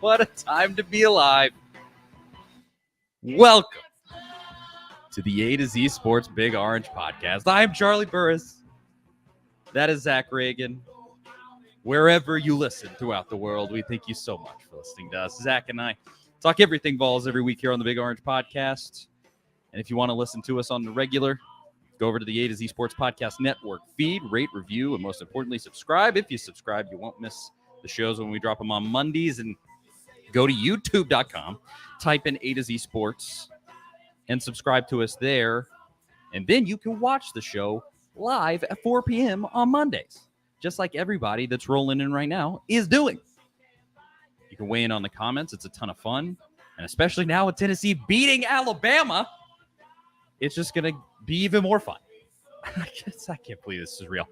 What a time to be alive. Welcome to the A to Z Sports Big Orange Podcast. I'm Charlie Burris. That is Zach Ragan. Wherever you listen throughout the world, we thank you so much for listening to us. Zach and I talk everything Vols every week here on the Big Orange Podcast. And if you want to listen to us on the regular, go over to the A to Z Sports Podcast Network feed, rate, review, and most importantly, subscribe. If you subscribe, you won't miss the shows when we drop them on Mondays. And go to youtube.com, type in A to Z Sports, and subscribe to us there. And then you can watch the show live at 4 p.m. on Mondays, just like everybody that's rolling in right now is doing. You can weigh in on the comments. It's a ton of fun. And especially now with Tennessee beating Alabama, it's just going to be even more fun. I can't believe this is real.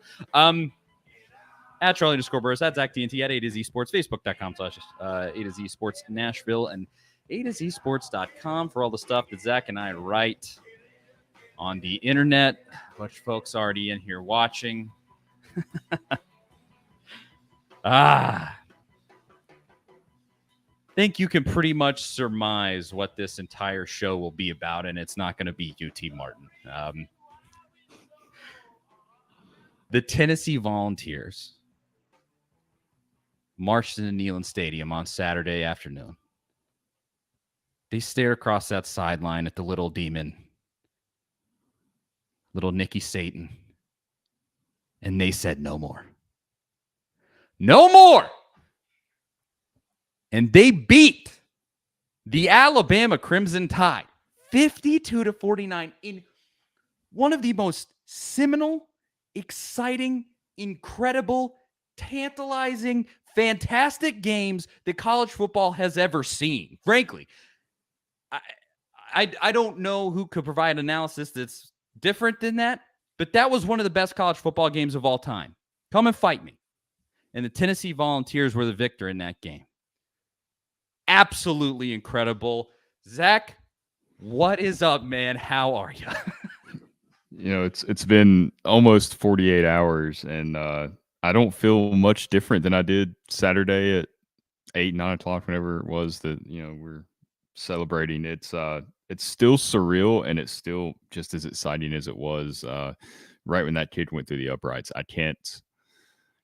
At Charlie_Burris, at Zach TNT, at A to Z Sports, Facebook.com/A to Z Sports Nashville, and A to Z Sports.com for all the stuff that Zach and I write on the internet. A bunch of folks already in here watching. Think you can pretty much surmise what this entire show will be about, and it's not going to be UT Martin. The Tennessee Volunteers marched into Neyland Stadium on Saturday afternoon. They stared across that sideline at the little demon, little Nicky Satan, and they said no more. No more! And they beat the Alabama Crimson Tide 52-49 in one of the most seminal, exciting, incredible, tantalizing, fantastic games that college football has ever seen. Frankly, I don't know who could provide analysis that's different than that, but that was one of the best college football games of all time. Come and fight me. And the Tennessee Volunteers were the victor in that game. Absolutely incredible. Zach, what is up, man? How are you? You know, it's been almost 48 hours, and I don't feel much different than I did Saturday at 8, 9 o'clock, whenever it was that, we're celebrating. It's still surreal, and it's still just as exciting as it was right when that kid went through the uprights. I can't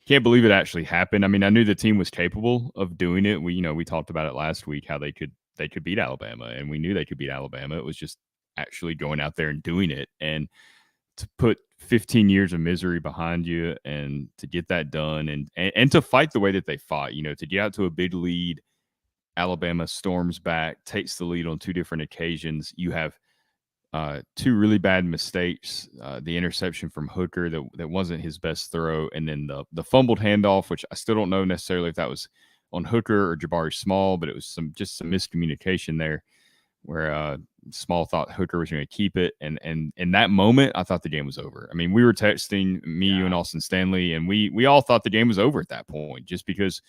believe it actually happened. I mean, I knew the team was capable of doing it. We talked about it last week, how they could beat Alabama, and we knew they could beat Alabama. It was just actually going out there and doing it, and to put 15 years of misery behind you and to get that done and to fight the way that they fought, to get out to a big lead. Alabama storms back, takes the lead on 2 different occasions. You have 2 really bad mistakes, the interception from Hooker that wasn't his best throw, and then the fumbled handoff, which I still don't know necessarily if that was on Hooker or Jabari Small, but it was some miscommunication there where Small thought Hooker was going to keep it. And in that moment, I thought the game was over. I mean, we were texting, you and Austin Stanley, and we all thought the game was over at that point, just because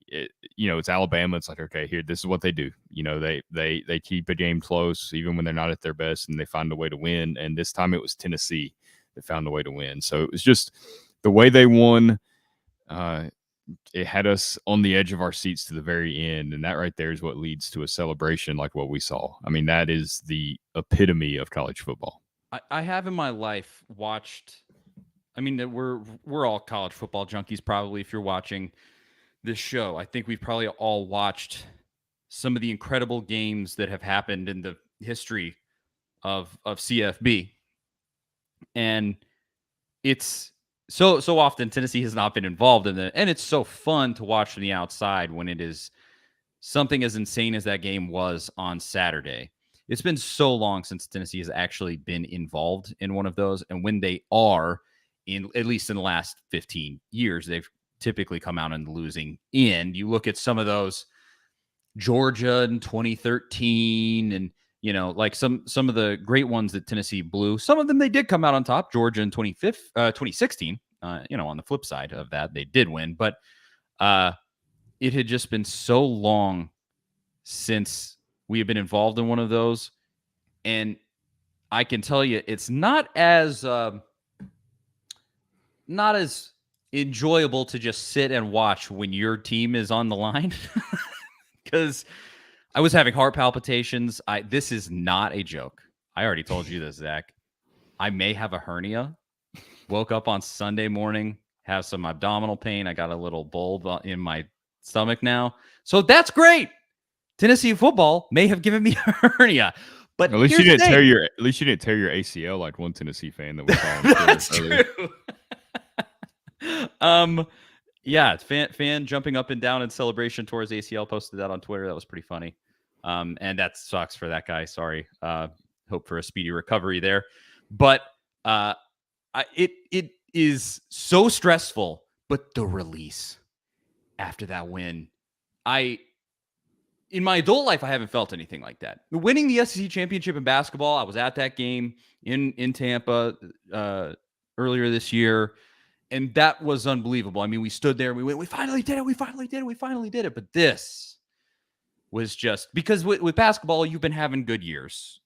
it's Alabama. It's like, okay, here, this is what they do. They keep a game close even when they're not at their best, and they find a way to win. And this time it was Tennessee that found a way to win. So it was just the way they won. It had us on the edge of our seats to the very end, and that right there is what leads to a celebration like what we saw. I mean, that is the epitome of college football. I have in my life watched. I mean, we're all college football junkies probably. If you're watching this show, I think we've probably all watched some of the incredible games that have happened in the history of CFB, and it's so often Tennessee has not been involved in it, and it's so fun to watch from the outside when it is something as insane as that game was on Saturday. It's been so long since Tennessee has actually been involved in one of those, and when they are, at least in the last 15 years, they've typically come out on the losing end. You look at some of those, Georgia in 2013, and like some of the great ones that Tennessee blew. Some of them they did come out on top. Georgia in 2016. On the flip side of that, they did win, but it had just been so long since we have been involved in one of those, and I can tell you, it's not as enjoyable to just sit and watch when your team is on the line. because I was having heart palpitations. This is not a joke. I already told you this, Zach. I may have a hernia. Woke up on Sunday morning, have some abdominal pain. I got a little bulb in my stomach now. So that's great. Tennessee football may have given me a hernia. But at least you didn't tear your ACL like one Tennessee fan that was on That's true. Yeah, fan jumping up and down in celebration towards ACL, posted that on Twitter. That was pretty funny. And that sucks for that guy. Sorry. Hope for a speedy recovery there. But it is so stressful, but the release after that win, in my adult life, I haven't felt anything like that. Winning the SEC championship in basketball, I was at that game in Tampa earlier this year, and that was unbelievable. I mean, we stood there, we went, we finally did it. But this was just because with basketball, you've been having good years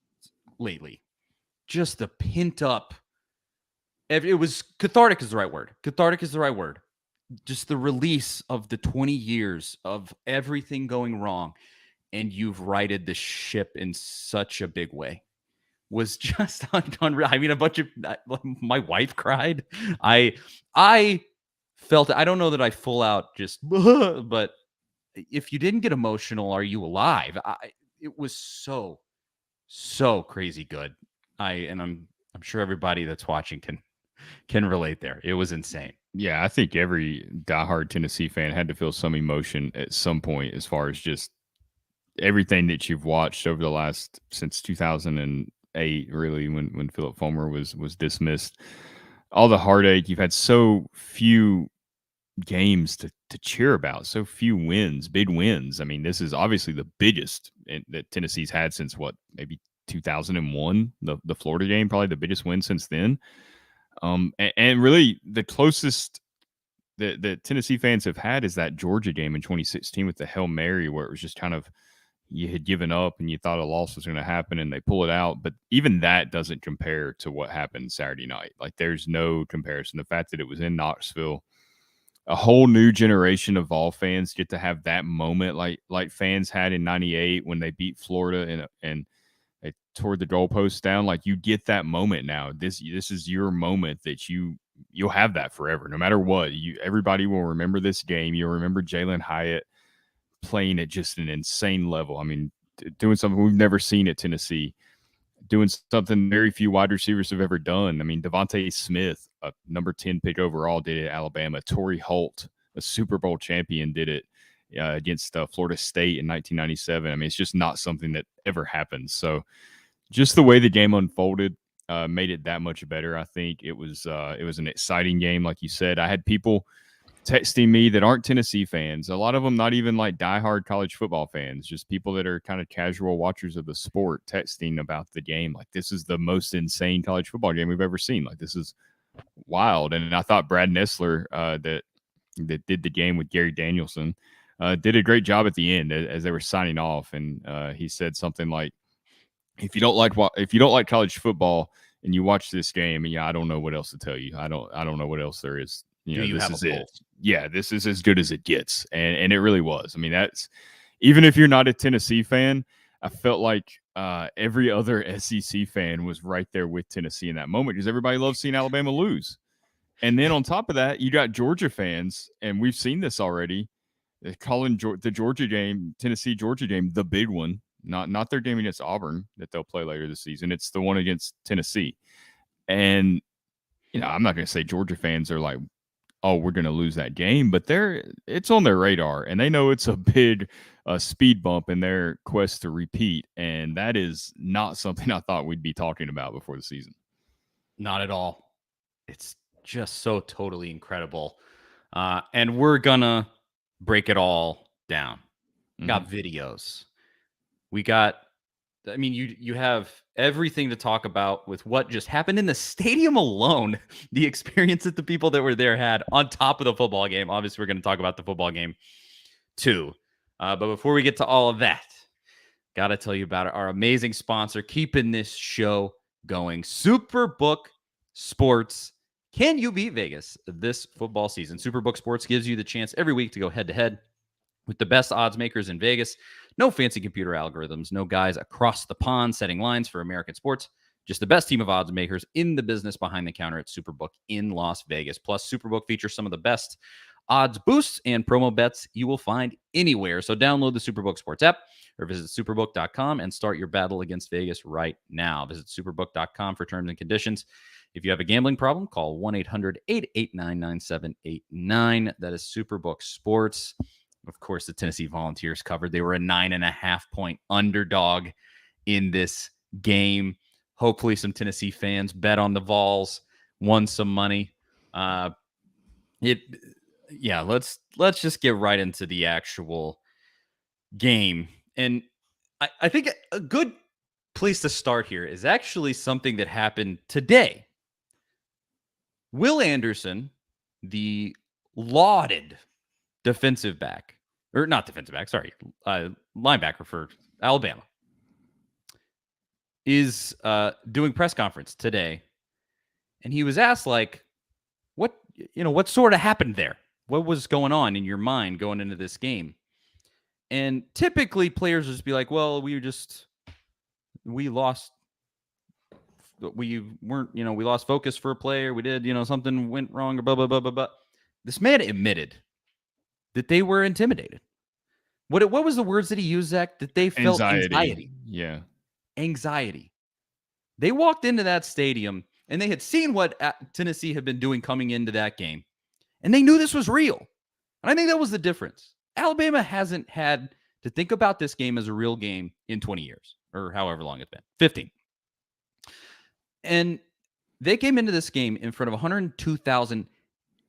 lately. Just the pent up. It was cathartic is the right word. Just the release of the 20 years of everything going wrong, and you've righted the ship in such a big way, was just unreal. I mean, my wife cried. I felt it. I don't know that I full out just, but if you didn't get emotional, are you alive? It was so crazy good. I'm sure everybody that's watching can relate there. It was insane. Yeah, I think every diehard Tennessee fan had to feel some emotion at some point as far as just everything that you've watched over the last since 2008, really, when Philip Fulmer was dismissed. All the heartache. You've had so few games to cheer about, so few wins, big wins. I mean, this is obviously the biggest that Tennessee's had since maybe 2001, the Florida game, probably the biggest win since then. And really the closest that Tennessee fans have had is that Georgia game in 2016 with the Hail Mary, where it was just kind of, you had given up and you thought a loss was going to happen and they pull it out. But even that doesn't compare to what happened Saturday night. Like, there's no comparison. The fact that it was in Knoxville, a whole new generation of Vol fans get to have that moment like fans had in 98 when they beat Florida and they tore the goalposts down. Like, you get that moment now. This is your moment that you'll have that forever, no matter what. Everybody will remember this game. You'll remember Jalen Hyatt playing at just an insane level. I mean, doing something we've never seen at Tennessee, doing something very few wide receivers have ever done. I mean, Devontae Smith, a number 10 pick overall, did it at Alabama. Torrey Holt, a Super Bowl champion, did it against Florida State in 1997. I mean, it's just not something that ever happens. So just the way the game unfolded made it that much better. I think it was an exciting game. Like you said, I had people texting me that aren't Tennessee fans. A lot of them not even like diehard college football fans, just people that are kind of casual watchers of the sport, texting about the game. Like, this is the most insane college football game we've ever seen. Like, this is wild. And I thought Brad Nessler, that did the game with Gary Danielson, did a great job at the end as they were signing off. And he said something like, if you don't like college football and you watch this game, and I don't know what else to tell you. I don't know what else there is. This is it. Yeah, this is as good as it gets. And it really was. I mean, that's, even if you're not a Tennessee fan, I felt like every other SEC fan was right there with Tennessee in that moment, because everybody loves seeing Alabama lose. And then on top of that, you got Georgia fans, and we've seen this already, calling the Georgia game, Tennessee-Georgia game, the big one, not their game against Auburn that they'll play later this season. It's the one against Tennessee. And, I'm not going to say Georgia fans are like, oh, we're going to lose that game, but it's on their radar, and they know it's a big speed bump in their quest to repeat. And that is not something I thought we'd be talking about before the season. Not at all. It's just so totally incredible. And we're going to break it all down. We got videos. We got, I mean, you have everything to talk about with what just happened in the stadium alone, the experience that the people that were there had on top of the football game. Obviously, we're going to talk about the football game too. But before we get to all of that, got to tell you about our amazing sponsor, keeping this show going, Superbook Sports. Can you beat Vegas this football season? Superbook Sports gives you the chance every week to go head-to-head With the best odds makers in Vegas, no fancy computer algorithms, no guys across the pond setting lines for American sports, just the best team of odds makers in the business behind the counter at Superbook in Las Vegas. Plus, Superbook features some of the best odds boosts and promo bets you will find anywhere. So download the Superbook Sports app or visit superbook.com and start your battle against Vegas right now. Visit superbook.com for terms and conditions. If you have a gambling problem, call 1-800-889-9789. That is Superbook Sports. Of course, the Tennessee Volunteers covered. They were a 9.5-point underdog in this game. Hopefully, some Tennessee fans bet on the Vols, won some money. Let's just get right into the actual game. And I think a good place to start here is actually something that happened today. Will Anderson, the lauded defensive back, or not defensive back, sorry, linebacker for Alabama, is doing press conference today. And he was asked, like, what sort of happened there? What was going on in your mind going into this game? And typically players would just be like, well, we lost. We lost focus for a player. We did, something went wrong or blah, blah, blah, blah, blah. This man admitted that they were intimidated. What was the words that he used, Zach? That they felt anxiety. Yeah. Anxiety. They walked into that stadium and they had seen what Tennessee had been doing coming into that game. And they knew this was real. And I think that was the difference. Alabama hasn't had to think about this game as a real game in 20 years or however long it's been, 15. And they came into this game in front of 102,000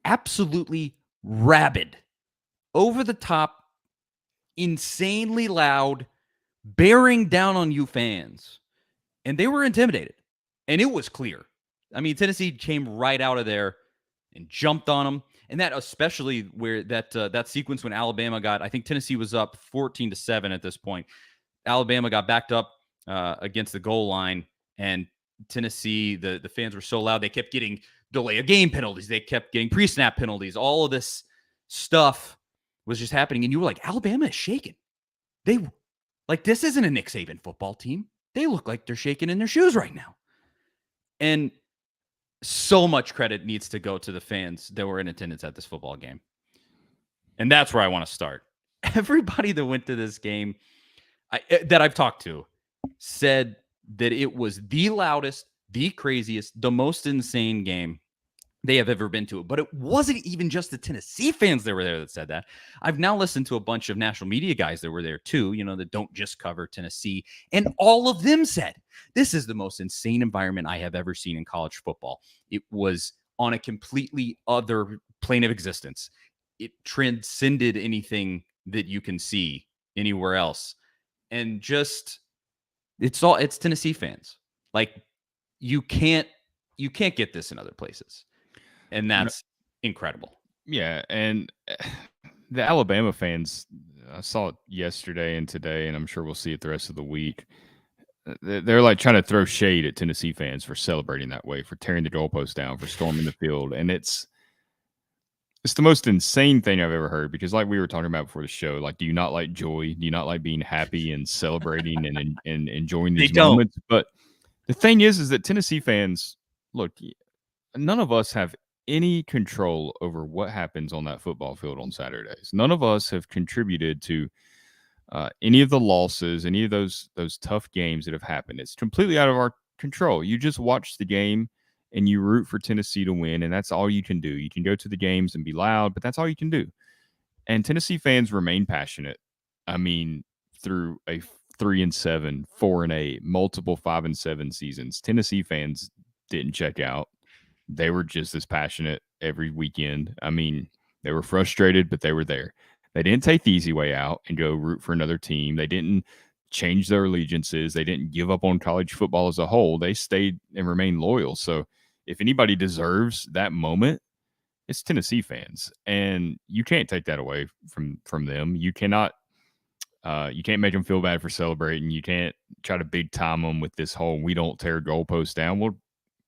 absolutely rabid, over the top, insanely loud, bearing down on you fans. And they were intimidated. And it was clear. I mean, Tennessee came right out of there and jumped on them. And that especially where that sequence when Alabama got, I think Tennessee was up 14-7 at this point. Alabama got backed up against the goal line, and Tennessee, the fans were so loud, they kept getting delay of game penalties. They kept getting pre-snap penalties. All of this stuff was just happening. And you were like, Alabama is shaking. This isn't a Nick Saban football team. They look like they're shaking in their shoes right now. And so much credit needs to go to the fans that were in attendance at this football game. And that's where I want to start. Everybody that went to this game that I've talked to said that it was the loudest, the craziest, the most insane game they have ever been to. But it wasn't even just the Tennessee fans that were there that said that. I've now listened to a bunch of national media guys that were there too, that don't just cover Tennessee. And all of them said, this is the most insane environment I have ever seen in college football. It was on a completely other plane of existence. It transcended anything that you can see anywhere else. And just, it's Tennessee fans. Like, you can't get this in other places. And that's incredible. Yeah. And the Alabama fans, I saw it yesterday and today, and I'm sure we'll see it the rest of the week. They're like trying to throw shade at Tennessee fans for celebrating that way, for tearing the goalpost down, for storming the field. And it's the most insane thing I've ever heard, because like we were talking about before the show, like, do you not like joy? Do you not like being happy and celebrating and enjoying these moments? But the thing is that Tennessee fans, look, none of us have any control over what happens on that football field on Saturdays. None of us have contributed to any of the losses, any of those tough games that have happened. It's completely out of our control. You just watch the game and you root for Tennessee to win, and that's all you can do. You can go to the games and be loud, but that's all you can do. And Tennessee fans remain passionate. I mean, through a 3-7, 4-8, multiple 5-7 seasons, Tennessee fans didn't check out. They were just as passionate every weekend. I mean, they were frustrated, but they were there. They didn't take the easy way out and go root for another team. They didn't change their allegiances. They didn't give up on college football as a whole. They stayed and remained loyal. So if anybody deserves that moment, it's Tennessee fans. And you can't take that away from them. You cannot you can't make them feel bad for celebrating. You can't try to big time them with this whole we don't tear goalposts down. Well,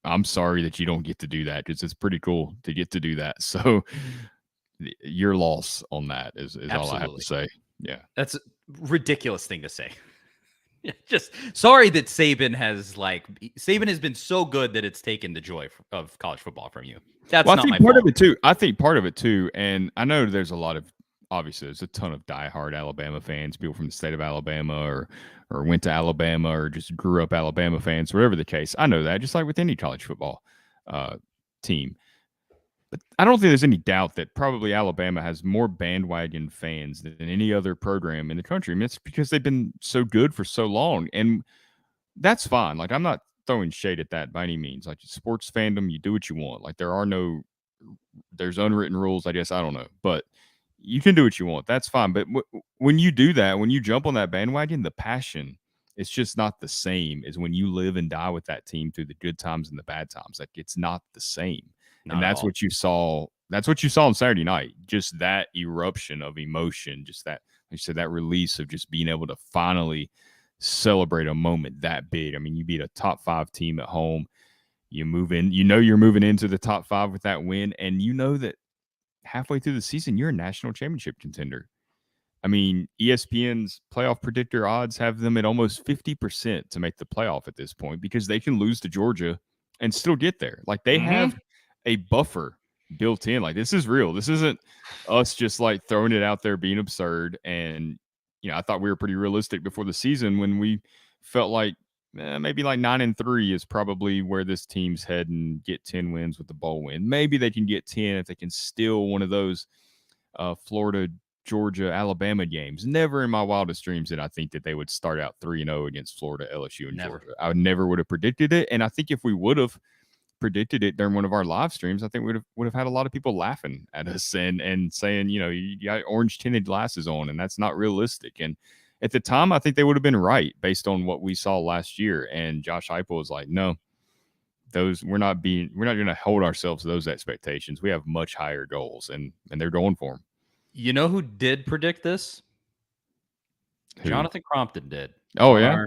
I'm sorry that you don't get to do that, because it's pretty cool to get to do that. So your loss on that is all I have Absolutely. to say. Yeah. That's a ridiculous thing to say. Just sorry that Saban has been so good that it's taken the joy of college football from you. That's Well, I not think my part fault. of it too. And I know there's a lot of obviously there's a ton of diehard Alabama fans, people from the state of Alabama or went to Alabama or just grew up Alabama fans, whatever the case. I know that, just like with any college football team. But I don't think there's any doubt that probably Alabama has more bandwagon fans than any other program in the country. I mean, it's because they've been so good for so long. And that's fine. Like, I'm not throwing shade at that by any means. Like, sports fandom, you do what you want. Like, there's unwritten rules, I guess. I don't know. But you can do what you want. That's fine. But when you do that, when you jump on that bandwagon, the passion, it's just not the same as when you live and die with that team through the good times and the bad times. Like, it's not the same. And that's what you saw. That's what you saw on Saturday night. Just that eruption of emotion, just that, like you said, that release of just being able to finally celebrate a moment that big. I mean, you beat a top 5 team at home. You move in, you're moving into the top 5 with that win. And you know that halfway through the season, you're a national championship contender. I mean, ESPN's playoff predictor odds have them at almost 50% to make the playoff at this point because they can lose to Georgia and still get there. Like, they have a buffer built in. Like, this is real. This isn't us just like throwing it out there being absurd. And I thought we were pretty realistic before the season when we felt like maybe like 9-3 is probably where this team's heading. Get 10 wins with the bowl win. Maybe they can get 10 if they can steal one of those Florida, Georgia, Alabama games. Never in my wildest dreams did I think that they would start out 3-0 against Florida, LSU, and Georgia. I never would have predicted it. And I think if we would have predicted it during one of our live streams, I think we would have had a lot of people laughing at us and saying, you got orange tinted glasses on, and that's not realistic. And at the time, I think they would have been right based on what we saw last year. And Josh Heupel was like, no, we're not going to hold ourselves to those expectations. We have much higher goals, and they're going for them. You know who did predict this? Who? Jonathan Crompton did. Oh, yeah.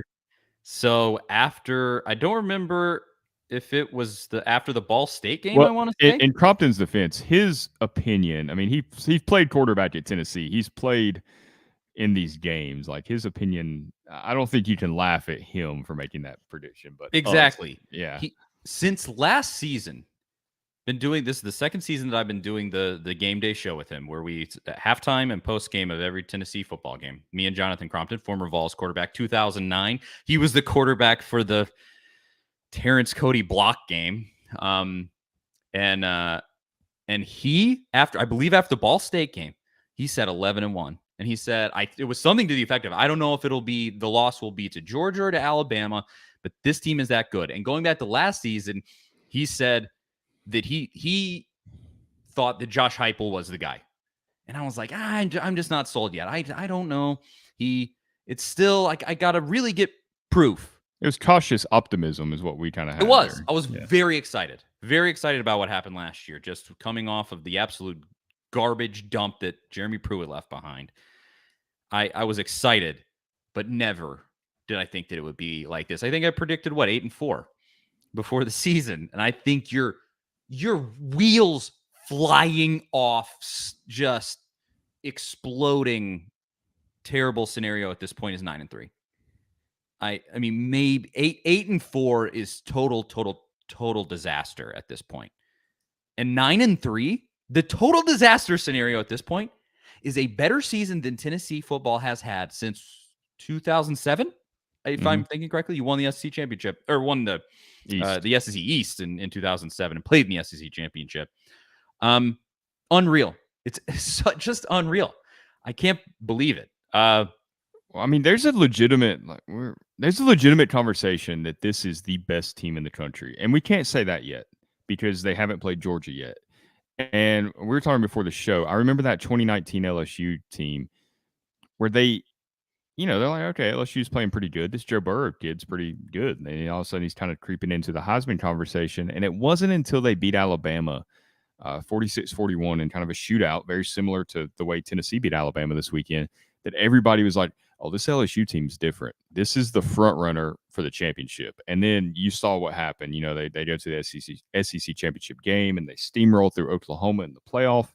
So after, I don't remember if it was after the Ball State game, I want to say. In Crompton's defense, his opinion, I mean, he's played quarterback at Tennessee. He's played in these games. Like, his opinion, I don't think you can laugh at him for making that prediction. But exactly. Yeah. Since last season, been doing this is the second season that I've been doing the game day show with him, where we halftime and post game of every Tennessee football game. Me and Jonathan Crompton, former Vols quarterback, 2009. He was the quarterback for the Terrence Cody block game. And he, after the Ball State game, he said 11-1. And he said, it was something to the effect of, I don't know if the loss will be to Georgia or to Alabama, but this team is that good. And going back to last season, he said that he thought that Josh Heupel was the guy. And I was like, I'm just not sold yet. I don't know. It's still like, I got to really get proof. It was cautious optimism is what we kind of had. It was. There. I was very excited about what happened last year, just coming off of the absolute garbage dump that Jeremy Pruitt left behind. I was excited, but never did I think that it would be like this. I think I predicted 8-4 before the season, and I think your wheels flying off, just exploding, terrible scenario at this point is 9-3. I mean, maybe 8-4 is total disaster at this point. And 9-3, the total disaster scenario at this point is a better season than Tennessee football has had since 2007. If I'm thinking correctly, you won the SEC championship, or won the SEC East in 2007 and played in the SEC championship. Unreal. It's just unreal. I can't believe it. Well, I mean, there's a legitimate conversation that this is the best team in the country, and we can't say that yet because they haven't played Georgia yet. And we were talking before the show. I remember that 2019 LSU team where they, they're like, okay, LSU's playing pretty good. This Joe Burrow kid's pretty good. And then all of a sudden he's kind of creeping into the Heisman conversation. And it wasn't until they beat Alabama 46-41 in kind of a shootout, very similar to the way Tennessee beat Alabama this weekend, that everybody was like, oh, this LSU team's different. This is the front runner for the championship. And then you saw what happened. They go to the SEC championship game and they steamroll through Oklahoma in the playoff.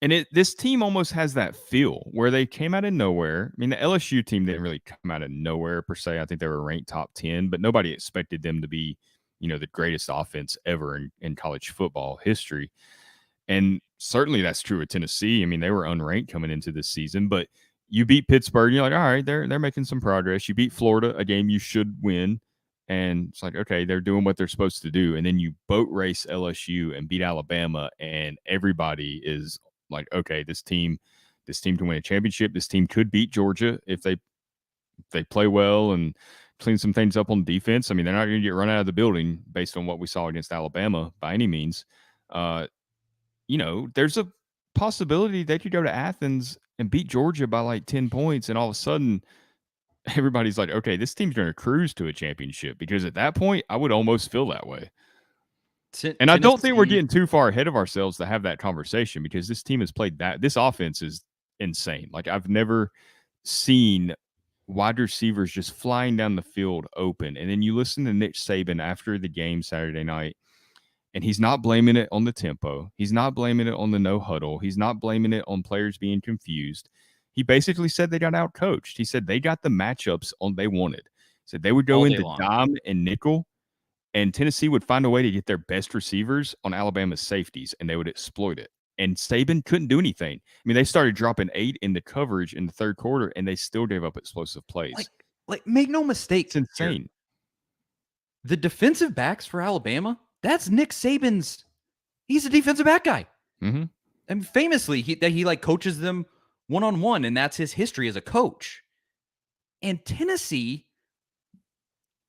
And this team almost has that feel where they came out of nowhere. I mean, the LSU team didn't really come out of nowhere per se. I think they were ranked top 10, but nobody expected them to be, the greatest offense ever in college football history. And certainly that's true of Tennessee. I mean, they were unranked coming into this season, but you beat Pittsburgh, you're like, all right, they're making some progress. You beat Florida, a game you should win. And it's like, okay, they're doing what they're supposed to do. And then you boat race LSU and beat Alabama, and everybody is like, okay, this team can win a championship. This team could beat Georgia if they play well and clean some things up on defense. I mean, they're not going to get run out of the building based on what we saw against Alabama by any means. There's a possibility they could go to Athens and beat Georgia by like 10 points, and all of a sudden everybody's like, okay, this team's going to cruise to a championship, because at that point I would almost feel that way. And I don't think we're getting too far ahead of ourselves to have that conversation, because this team has played this offense is insane. Like, I've never seen wide receivers just flying down the field open. And then you listen to Nick Saban after the game Saturday night, and he's not blaming it on the tempo. He's not blaming it on the no huddle. He's not blaming it on players being confused. He basically said they got out coached. He said they got the matchups they wanted. He said they would go into dime and nickel, and Tennessee would find a way to get their best receivers on Alabama's safeties, and they would exploit it. And Saban couldn't do anything. I mean, they started dropping 8 in the coverage in the third quarter, and they still gave up explosive plays. Like make no mistake. It's insane. Here. The defensive backs for Alabama, that's Nick Saban's. He's a defensive back guy. Mm-hmm. And famously, he like coaches them one-on-one, and that's his history as a coach. And Tennessee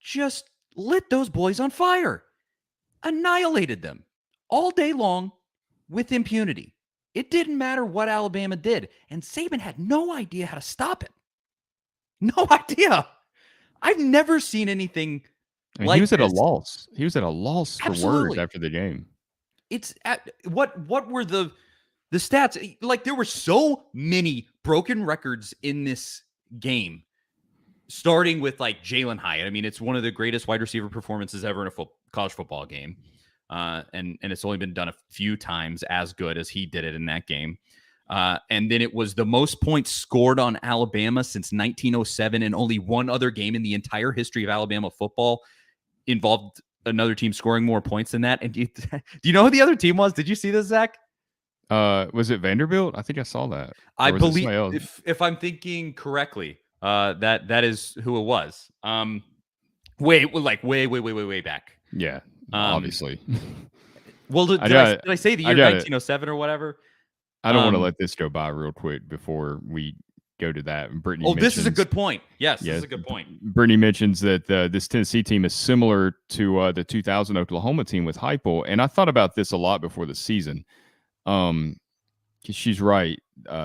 just lit those boys on fire, annihilated them all day long with impunity. It didn't matter what Alabama did, and Saban had no idea how to stop it. No idea. I've never seen anything like he was this. At a loss. He was at a loss for words after the game. What were the stats? Like, there were so many broken records in this game. Starting with like Jalen Hyatt. I mean, it's one of the greatest wide receiver performances ever in a college football game. And it's only been done a few times as good as he did it in that game. And then it was the most points scored on Alabama since 1907, and only one other game in the entire history of Alabama football involved another team scoring more points than that. And do you know who the other team was? Did you see this, Zach? Was it Vanderbilt? I think I saw that. I believe, if I'm thinking correctly, that is who it was. Way back. Yeah, obviously. Well, did I say the year 1907 or whatever? I don't want to let this go by real quick before we go to that. Brittany. This is a good point. Yes, this is a good point. Brittany mentions that this Tennessee team is similar to the 2000 Oklahoma team with Heupel, and I thought about this a lot before the season. She's right.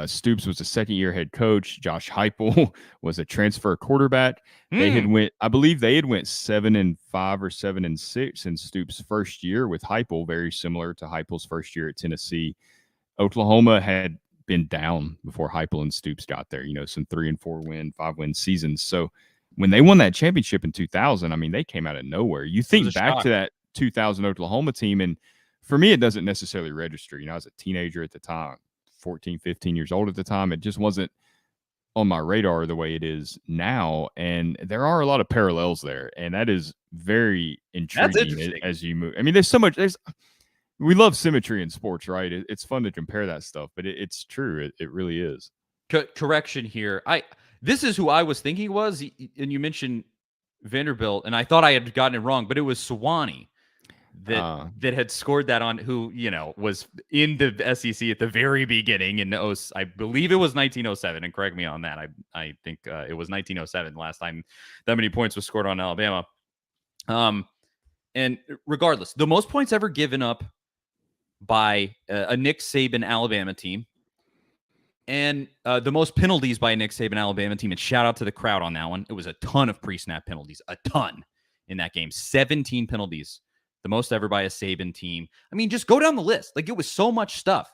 Stoops was a second-year head coach. Josh Heupel was a transfer quarterback. I believe they had went 7-5 or 7-6 in Stoops' first year with Heupel, very similar to Heupel's first year at Tennessee. Oklahoma had been down before Heupel and Stoops got there. Some 3-4 win, 5-win seasons. So when they won that championship in 2000, I mean, they came out of nowhere. You think back to that 2000 Oklahoma team, and for me, it doesn't necessarily register. I was a teenager at the time. 14, 15 years old at the time. It just wasn't on my radar the way it is now. And there are a lot of parallels there. And that is very intriguing as you move. I mean, there's so much. We love symmetry in sports, right? It's fun to compare that stuff, but it's true. It really is. Correction here. This is who I was thinking was, and you mentioned Vanderbilt, and I thought I had gotten it wrong, but it was Sewanee that had scored that on, who was in the SEC at the very beginning, and I believe it was 1907. And correct me on that. I think it was 1907 last time that many points was scored on Alabama. And regardless, the most points ever given up by a Nick Saban Alabama team, and the most penalties by a Nick Saban Alabama team. And shout out to the crowd on that one. It was a ton of pre-snap penalties, a ton in that game. 17 penalties. The most ever by a Saban team. I mean, just go down the list. Like, it was so much stuff.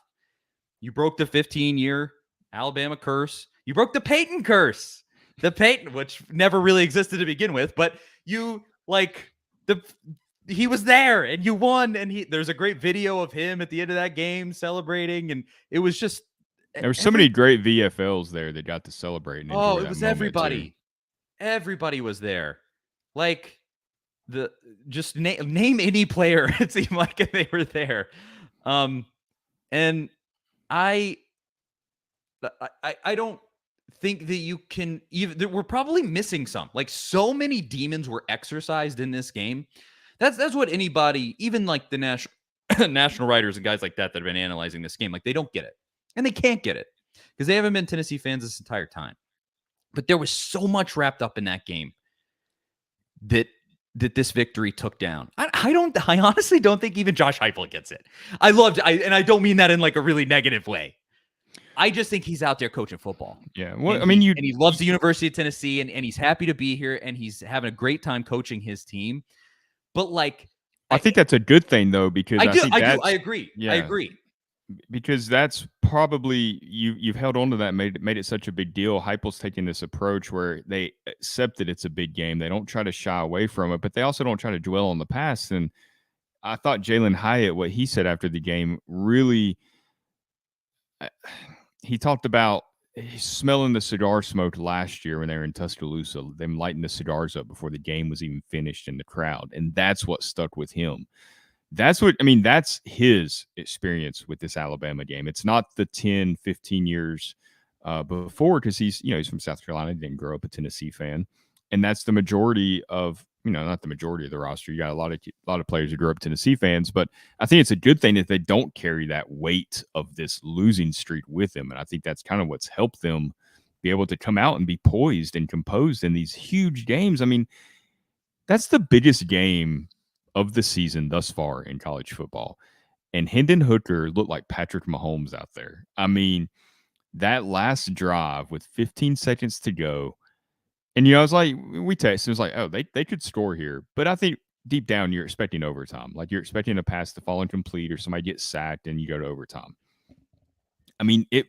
You broke the 15-year Alabama curse. You broke the Peyton curse. The Peyton, which never really existed to begin with, but you, like, he was there and you won. And there's a great video of him at the end of that game celebrating. And it was just There were so many great VFLs there that got to celebrate and enjoy it that was moment everybody. too. Everybody was there. Like just name any player. It seemed like they were there. And I don't think that you can even. We're probably missing some. Like so many demons were exercised in this game. That's what anybody, even like the national writers and guys like that have been analyzing this game, like they don't get it, and they can't get it because they haven't been Tennessee fans this entire time. But there was so much wrapped up in that game that this victory took down. I honestly don't think even Josh Heupel gets it. And I don't mean that in like a really negative way. I just think he's out there coaching football. Yeah. Well, and he loves the University of Tennessee and he's happy to be here and he's having a great time coaching his team. But like, I think that's a good thing though, because I agree. Yeah, I agree. Because that's probably you've held on to that, made it such a big deal. Heupel's taking this approach where they accept that it's a big game. They don't try to shy away from it, but they also don't try to dwell on the past. And I thought Jalen Hyatt, what he said after the game, really, he talked about smelling the cigar smoke last year when they were in Tuscaloosa, them lighting the cigars up before the game was even finished in the crowd. And that's what stuck with him. That's his experience with this Alabama game. It's not the 10, 15 years before, because he's from South Carolina, didn't grow up a Tennessee fan. And that's the majority of, not the majority of the roster. You got a lot of players who grew up Tennessee fans, but I think it's a good thing that they don't carry that weight of this losing streak with them. And I think that's kind of what's helped them be able to come out and be poised and composed in these huge games. I mean, that's the biggest game of the season thus far in college football. And Hendon Hooker looked like Patrick Mahomes out there. I mean, that last drive with 15 seconds to go, and I was like, we texted, it was like, oh, they could score here. But I think deep down you're expecting overtime. Like you're expecting a pass to fall incomplete or somebody gets sacked and you go to overtime. I mean, it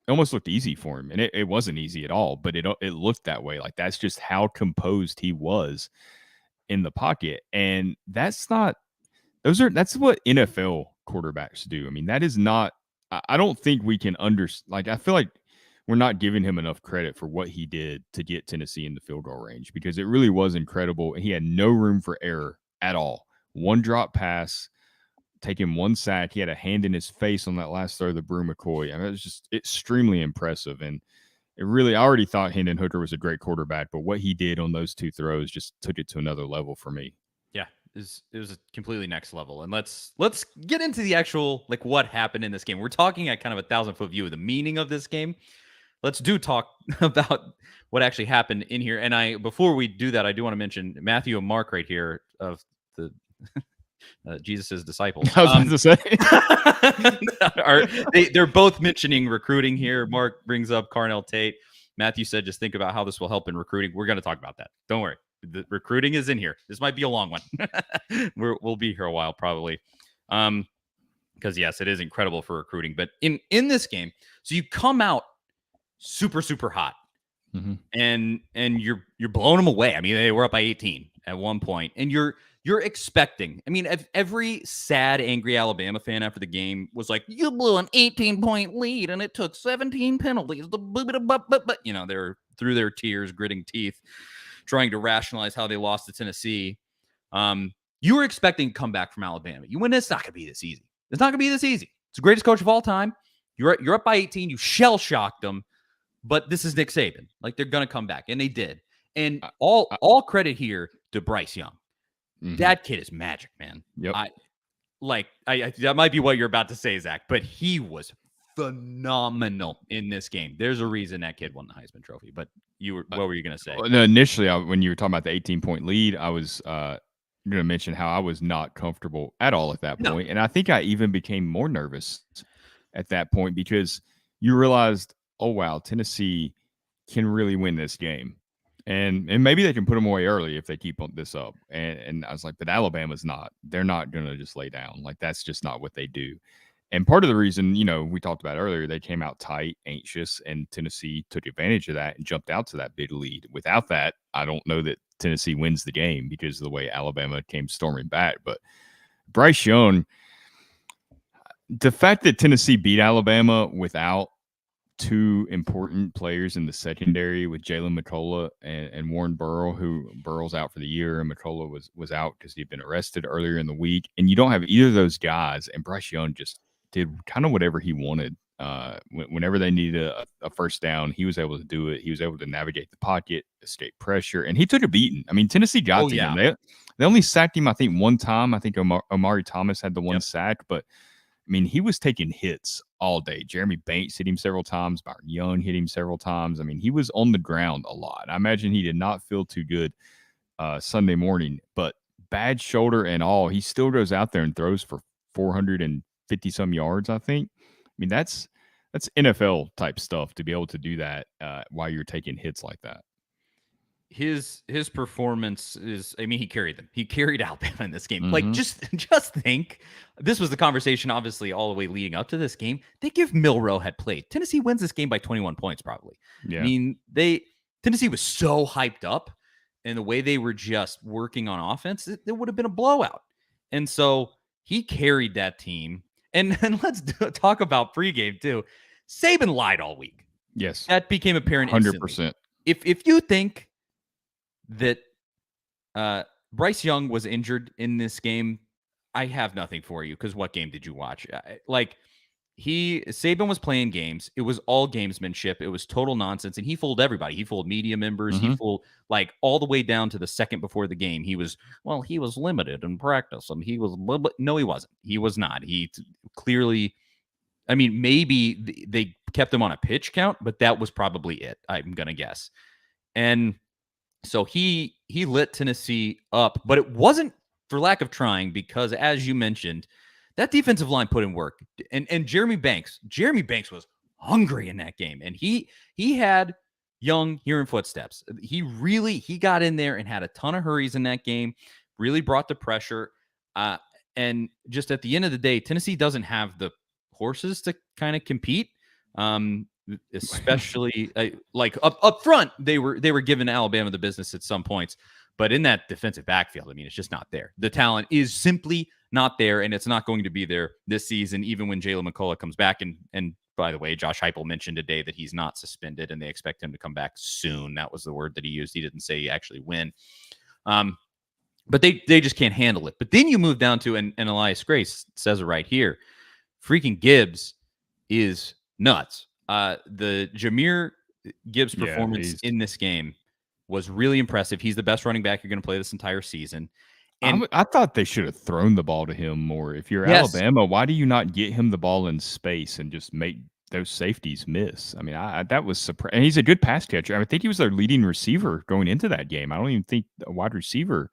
almost looked easy for him, and it wasn't easy at all, but it looked that way. Like that's just how composed he was in the pocket. And that's what NFL quarterbacks do. I mean, that is not, I don't think we can I feel like we're not giving him enough credit for what he did to get Tennessee in the field goal range, because it really was incredible. He had no room for error at all. One drop pass, taking one sack. He had a hand in his face on that last throw of the Brew McCoy. I mean, it was just extremely impressive. And I already thought Hendon Hooker was a great quarterback, but what he did on those two throws just took it to another level for me. Yeah, it was a completely next level. And let's get into the actual, like, what happened in this game. We're talking at kind of a 1,000-foot view of the meaning of this game. Let's talk about what actually happened in here. And before we do that, I do want to mention Matthew and Mark right here of the Jesus' disciples. I was about to say. They're both mentioning recruiting here. Mark brings up Cardinal Tate. Matthew said, just think about how this will help in recruiting. We're going to talk about that. Don't worry. The recruiting is in here. This might be a long one. We'll be here a while probably. Because yes, it is incredible for recruiting. But in this game, so you come out super, super hot. Mm-hmm. And you're blowing them away. I mean, they were up by 18 at one point, and you're expecting. I mean, every sad, angry Alabama fan after the game was like, "You blew an 18-point lead, and it took 17 penalties." They were through their tears, gritting teeth, trying to rationalize how they lost to Tennessee. You were expecting a comeback from Alabama. You win. It's not gonna be this easy. It's not gonna be this easy. It's the greatest coach of all time. You're up by 18. You shell shocked them. But this is Nick Saban. Like, they're going to come back. And they did. And all credit here to Bryce Young. Mm-hmm. That kid is magic, man. Yep. I that might be what you're about to say, Zach, but he was phenomenal in this game. There's a reason that kid won the Heisman Trophy. But what were you going to say? No, initially, when you were talking about the 18-point lead, I was going to mention how I was not comfortable at all at that point. And I think I even became more nervous at that point, because you realized, oh, wow, Tennessee can really win this game. And maybe they can put them away early if they keep this up. And I was like, but Alabama's not. They're not going to just lay down. Like, that's just not what they do. And part of the reason, we talked about earlier, they came out tight, anxious, and Tennessee took advantage of that and jumped out to that big lead. Without that, I don't know that Tennessee wins the game because of the way Alabama came storming back. But Bryce Young, the fact that Tennessee beat Alabama without two important players in the secondary with Jalen McCullough and Warren Burrell, who Burrell's out for the year, and McCullough was out because he'd been arrested earlier in the week. And you don't have either of those guys, and Bryce Young just did kind of whatever he wanted. Whenever they needed a first down, he was able to do it. He was able to navigate the pocket, escape pressure, and he took a beating. I mean, Tennessee got to him. They only sacked him, I think, one time. I think Omari Thomas had the one sack, but I mean, he was taking hits all day. Jeremy Banks hit him several times. Byron Young hit him several times. I mean, he was on the ground a lot. I imagine he did not feel too good Sunday morning, but bad shoulder and all, he still goes out there and throws for 450 some yards, I think. I mean, that's NFL type stuff to be able to do that while you're taking hits like that. His performance is, I mean, he carried them. He carried Alabama in this game. Mm-hmm. Like, just think, this was the conversation, obviously, all the way leading up to this game. Think if Milroe had played, Tennessee wins this game by 21 points, probably. Yeah. I mean, Tennessee was so hyped up, and the way they were just working on offense, it would have been a blowout. And so he carried that team. And let's talk about pregame, too. Saban lied all week. Yes. That became apparent 100%. Instantly. If you think that Bryce Young was injured in this game, I have nothing for you, because what game did you watch? Saban was playing games. It was all gamesmanship. It was total nonsense, and he fooled everybody. He fooled media members. Mm-hmm. He fooled all the way down to the second before the game. He was limited in practice, and no, he wasn't. He was not. He clearly, I mean, maybe they kept him on a pitch count, but that was probably it, I'm gonna guess. And so he lit Tennessee up, but it wasn't for lack of trying, because as you mentioned, that defensive line put in work. And Jeremy Banks was hungry in that game. And he had Young hearing footsteps. He got in there and had a ton of hurries in that game, really brought the pressure. And just at the end of the day, Tennessee doesn't have the horses to kind of compete. Especially up front, they were giving Alabama the business at some points, but in that defensive backfield, I mean, it's just not there. The talent is simply not there, and it's not going to be there this season, even when Jalen McCullough comes back. And by the way, Josh Heupel mentioned today that he's not suspended, and they expect him to come back soon. That was the word that he used. He didn't say actually when. But they just can't handle it. But then you move down to, and Elias Grace says it right here, freaking Gibbs is nuts. The Jahmyr Gibbs performance in this game was really impressive. He's the best running back you're going to play this entire season. And I thought they should have thrown the ball to him more. If you're Alabama, why do you not get him the ball in space and just make those safeties miss? I mean, that was surprising. And he's a good pass catcher. I think he was their leading receiver going into that game. I don't even think a wide receiver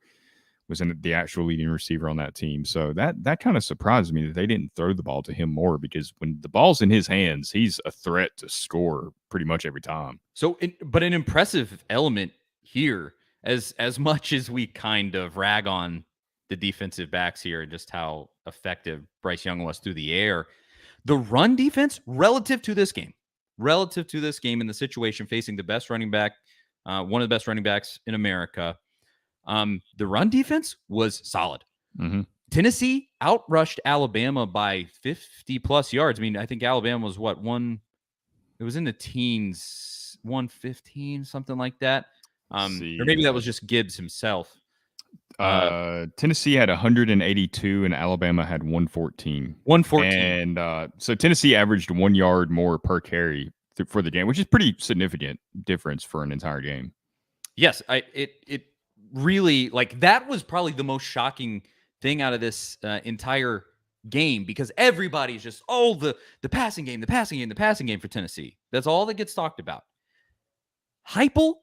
was the actual leading receiver on that team. So that kind of surprised me that they didn't throw the ball to him more, because when the ball's in his hands, he's a threat to score pretty much every time. So, but an impressive element here, as much as we kind of rag on the defensive backs here and just how effective Bryce Young was through the air, the run defense relative to this game in the situation facing the best running back, one of the best running backs in America, the run defense was solid. Mm-hmm. Tennessee outrushed Alabama by 50 plus yards. I mean, I think Alabama was it was in the teens, 115, something like that. Or maybe that was just Gibbs himself. Tennessee had 182 and Alabama had 114. 114. And so Tennessee averaged 1 yard more per carry for the game, which is pretty significant difference for an entire game. Yes, it really, that was probably the most shocking thing out of this entire game, because everybody's just, the passing game for Tennessee. That's all that gets talked about. Heupel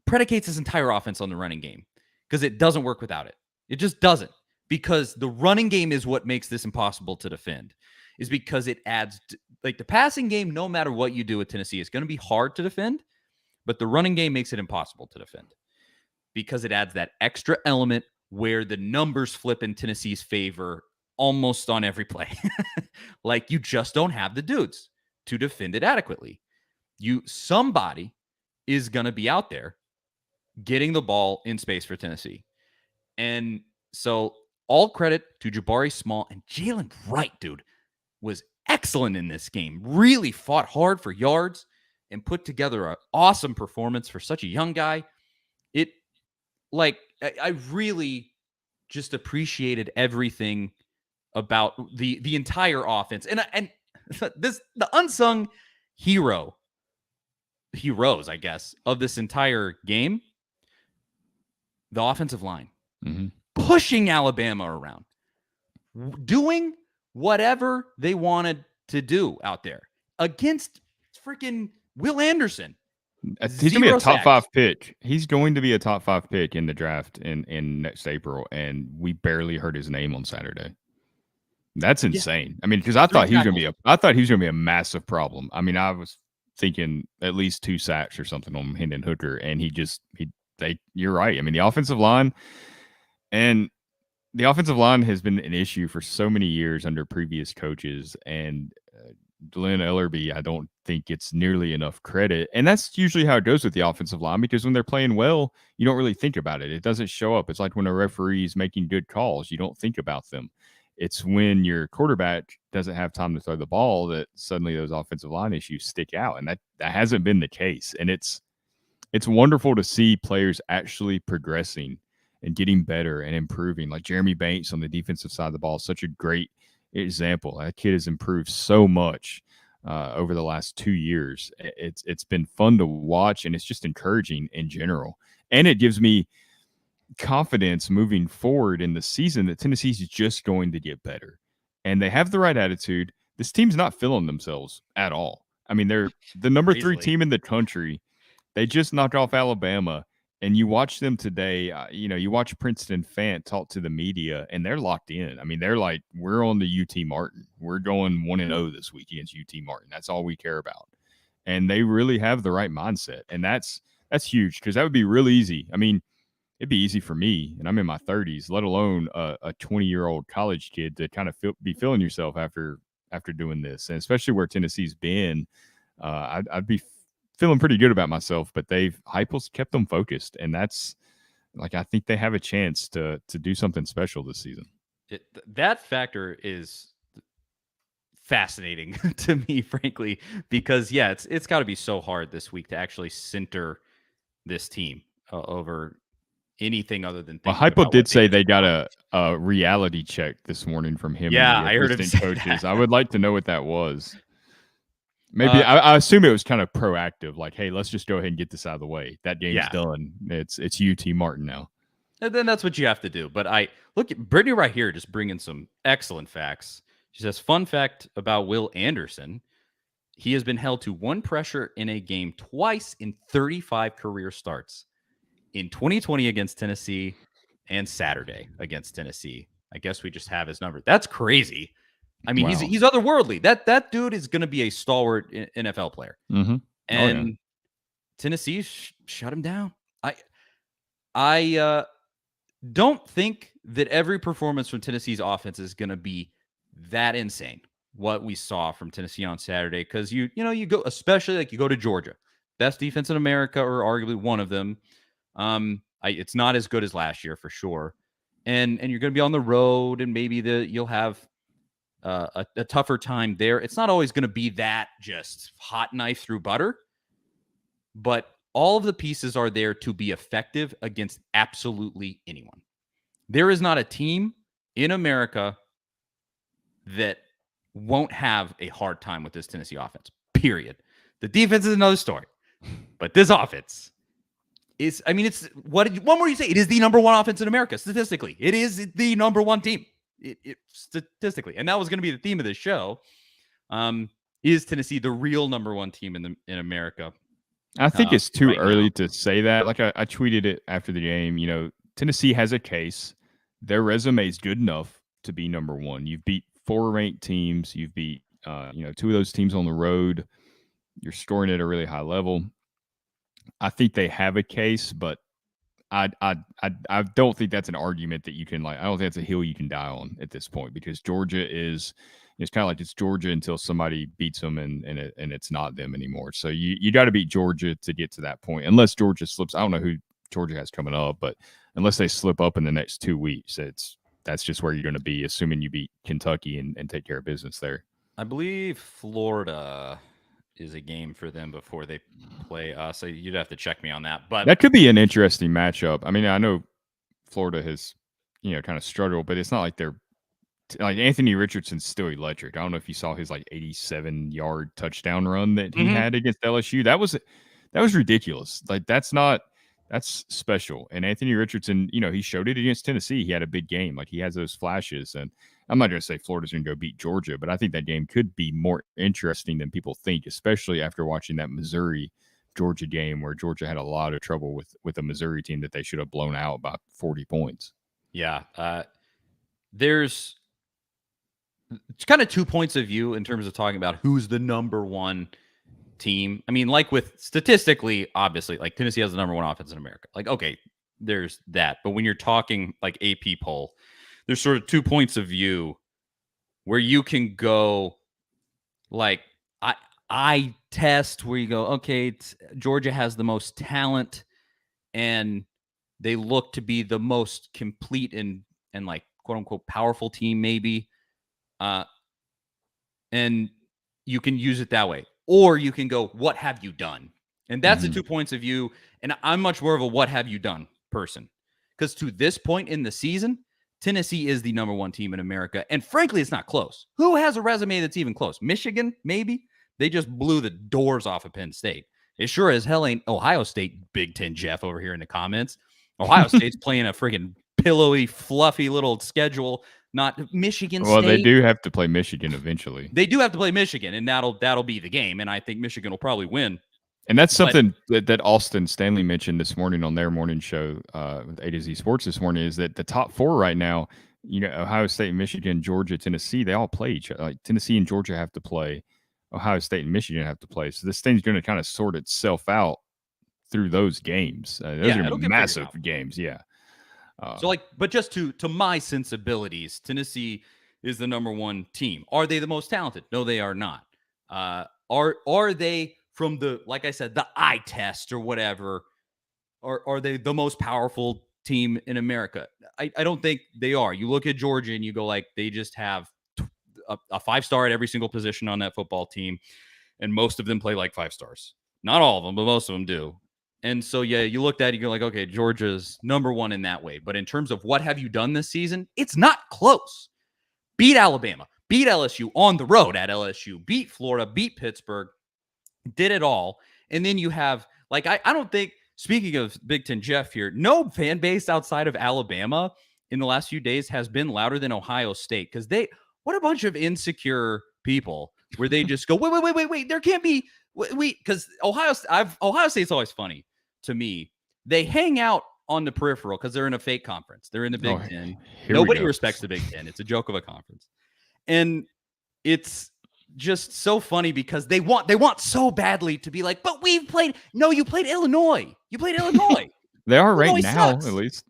predicates his entire offense on the running game, because it doesn't work without it. It just doesn't, because the running game is what makes this impossible to defend, is because it adds, the passing game, no matter what you do with Tennessee, is going to be hard to defend, but the running game makes it impossible to defend, because it adds that extra element where the numbers flip in Tennessee's favor almost on every play. Like, you just don't have the dudes to defend it adequately. Somebody is going to be out there getting the ball in space for Tennessee. And so all credit to Jabari Small, and Jalen Wright, dude, was excellent in this game. Really fought hard for yards and put together an awesome performance for such a young guy. I really just appreciated everything about the entire offense. And the unsung heroes, I guess, of this entire game, the offensive line. Pushing Alabama around, doing whatever they wanted to do out there against freaking Will Anderson. He's going to be a top 5 pick. He's going to be a top 5 pick in the draft in next April, and we barely heard his name on Saturday. That's insane. Yeah. I mean, because I thought he was going to be a massive problem. I mean, I was thinking at least 2 sacks or something on Hendon Hooker, and you're right. I mean, the offensive line has been an issue for so many years under previous coaches, and Glenn Ellerbe, I don't think gets nearly enough credit. And that's usually how it goes with the offensive line, because when they're playing well, you don't really think about it. It doesn't show up. It's like when a referee is making good calls, you don't think about them. It's when your quarterback doesn't have time to throw the ball that suddenly those offensive line issues stick out. And that hasn't been the case. And it's wonderful to see players actually progressing and getting better and improving. Like Jeremy Banks on the defensive side of the ball, such a great example. That kid has improved so much over the last 2 years. It's been fun to watch, and it's just encouraging in general. And it gives me confidence moving forward in the season that Tennessee's just going to get better. And they have the right attitude. This team's not feeling themselves at all. I mean, they're the number 3 team in the country. They just knocked off Alabama. And you watch them today, you watch Princeton Fant talk to the media, and they're locked in. I mean, they're like, we're on the UT Martin. We're going 1-0 this week against UT Martin. That's all we care about. And they really have the right mindset. And that's huge, because that would be real easy. I mean, it'd be easy for me, and I'm in my 30s, let alone a 20-year-old college kid, to kind of be feeling yourself after doing this. And especially where Tennessee's been, I'd be feeling pretty good about myself, but Heupel's kept them focused, and that's I think they have a chance to do something special this season. That factor is fascinating to me, frankly, because it's got to be so hard this week to actually center this team over anything other than. Well, Heupel did say they got a reality check this morning from him. Yeah, I heard him say coaches. I would like to know what that was. Maybe I assume it was kind of proactive, like, hey, let's just go ahead and get this out of the way. That game's done. It's UT Martin now. And then that's what you have to do. But I look at Brittany right here, just bringing some excellent facts. She says, fun fact about Will Anderson. He has been held to 1 pressure in a game twice in 35 career starts. In 2020 against Tennessee and Saturday against Tennessee. I guess we just have his number. That's crazy. I mean, wow. He's otherworldly. That dude is going to be a stalwart NFL player. Mm-hmm. And Tennessee shut him down. I don't think that every performance from Tennessee's offense is going to be that insane, what we saw from Tennessee on Saturday, because you go, especially like you go to Georgia, best defense in America, or arguably one of them. It's not as good as last year for sure, and you're going to be on the road, and maybe you'll have a tougher time there. It's not always going to be that just hot knife through butter, but all of the pieces are there to be effective against absolutely anyone. There is not a team in America that won't have a hard time with this Tennessee offense, period. The defense is another story, but this offense is, I mean, it's what more do you say? It is the number 1 offense in America. Statistically, it is the number 1 team. Statistically, and that was going to be the theme of this show. Is Tennessee the real number 1 team in America? I think it's too early to say that. Like I tweeted it after the game. Tennessee has a case. Their resume is good enough to be number 1. You've beat 4 ranked teams. You've beat 2 of those teams on the road. You're scoring at a really high level. I think they have a case, but I don't think that's an argument that you can I don't think that's a hill you can die on at this point, because Georgia is it's kind of like it's Georgia until somebody beats them and it's not them anymore. So you got to beat Georgia to get to that point, unless Georgia slips. I don't know who Georgia has coming up, but unless they slip up in the next 2 weeks, that's just where you're going to be, assuming you beat Kentucky and take care of business there. I believe Florida is a game for them before they play us. So you'd have to check me on that. But that could be an interesting matchup. I mean, I know Florida has, kind of struggled, but it's not like they're like Anthony Richardson's still electric. I don't know if you saw his 87-yard touchdown run that he had against LSU. That was ridiculous. Like that's special. And Anthony Richardson, he showed it against Tennessee. He had a big game. Like he has those flashes. And I'm not going to say Florida's going to go beat Georgia, but I think that game could be more interesting than people think, especially after watching that Missouri-Georgia game where Georgia had a lot of trouble with a Missouri team that they should have blown out by 40 points. Yeah. There's kind of 2 points of view in terms of talking about who's the number one team. I mean, like with statistically, obviously, like Tennessee has the number one offense in America. Like, okay, there's that. But when you're talking like AP poll, there's sort of 2 points of view where you can go like I test where you go, okay, Georgia has the most talent and they look to be the most complete and like quote unquote powerful team, maybe. And you can use it that way. Or you can go, what have you done? And that's the 2 points of view. And I'm much more of a what have you done person. Because to this point in the season, Tennessee is the number one team in America. And frankly, it's not close. Who has a resume that's even close? Michigan, maybe? They just blew the doors off of Penn State. It sure as hell ain't Ohio State, Big Ten Jeff over here in the comments. Ohio State's playing a freaking pillowy, fluffy little schedule. Not Michigan State. Well, they do have to play Michigan eventually. They do have to play Michigan, and that'll be the game. And I think Michigan will probably win. And that's something that Austin Stanley mentioned this morning on their morning show with A to Z Sports this morning, is that the top four right now, Ohio State, Michigan, Georgia, Tennessee, they all play each other. Like Tennessee and Georgia have to play. Ohio State and Michigan have to play. So this thing's going to kind of sort itself out through those games. Those are going to be massive games. Yeah. But just to my sensibilities, Tennessee is the number one team. Are they the most talented? No, they are not. Are they from the, like I said, the eye test or whatever? Are they the most powerful team in America? I don't think they are. You look at Georgia and you go like, they just have a 5-star at every single position on that football team. And most of them play like 5 stars. Not all of them, but most of them do. And so, yeah, you looked at it, you're like, okay, Georgia's number one in that way. But in terms of what have you done this season, it's not close. Beat Alabama, beat LSU on the road at LSU, beat Florida, beat Pittsburgh, did it all. And then you have, like, I don't think, speaking of Big Ten Jeff here, no fan base outside of Alabama in the last few days has been louder than Ohio State, because what a bunch of insecure people where they just go, wait, there can't be, because Ohio State's always funny to me. They hang out on the peripheral because they're in a fake conference. They're in the Big Ten. Nobody respects the Big Ten. It's a joke of a conference. And it's just so funny because they want so badly to be like, but we've played. No, you played Illinois. You played Illinois. They are right now, at least.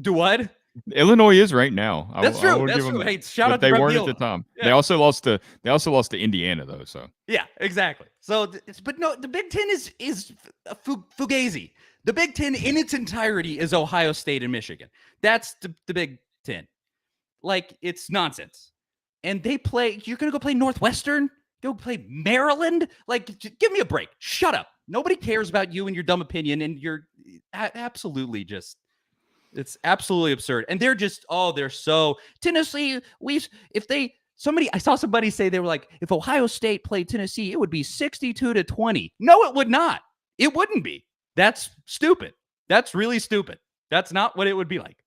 Do what? Illinois is right now. That's true. That's true. Hey, shout out to they weren't Vila. at the time. Yeah. They also lost to Indiana though. So yeah, exactly. So, but no, the Big Ten is fugazi. The Big Ten in its entirety is Ohio State and Michigan. That's the Big Ten. Like, it's nonsense. And they play. You're gonna go play Northwestern. Go play Maryland. Like, give me a break. Shut up. Nobody cares about you and your dumb opinion. And you're absolutely just. It's absolutely absurd. And they're just, they're so Tennessee. I saw somebody say, they were like, if Ohio State played Tennessee, it would be 62-20. No, it would not. It wouldn't be. That's stupid. That's really stupid. That's not what it would be like.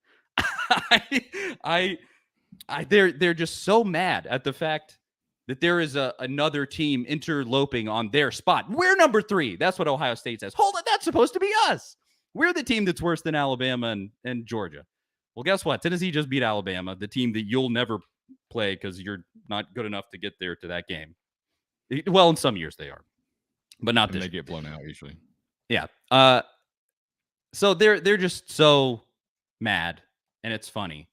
They're just so mad at the fact that there is another team interloping on their spot. We're number 3. That's what Ohio State says. Hold on, that's supposed to be us. We're the team that's worse than Alabama and Georgia. Well, guess what? Tennessee just beat Alabama, the team that you'll never play because you're not good enough to get there to that game. Well, in some years they are, but not this. They get blown out usually. Yeah. So they're just so mad, and it's funny.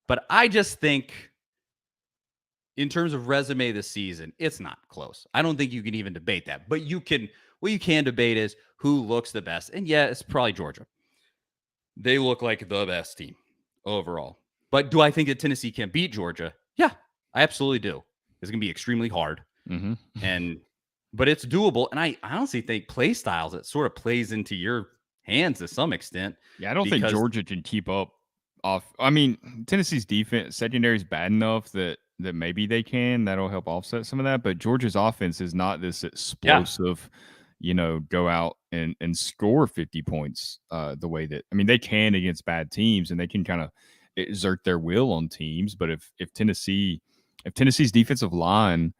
But I just think, in terms of resume this season, it's not close. I don't think you can even debate that. But what you can debate is who looks the best. And yeah, it's probably Georgia. They look like the best team overall. But do I think that Tennessee can beat Georgia? Yeah, I absolutely do. It's going to be extremely hard. But it's doable. And I honestly think play styles, it sort of plays into your hands to some extent. Yeah, I don't think Georgia can keep up off. I mean, Tennessee's defense secondary is bad enough that maybe they can. That'll help offset some of that. But Georgia's offense is not this explosive, go out and score 50 points the way that, I mean, they can against bad teams and they can kind of exert their will on teams. But if Tennessee's defensive line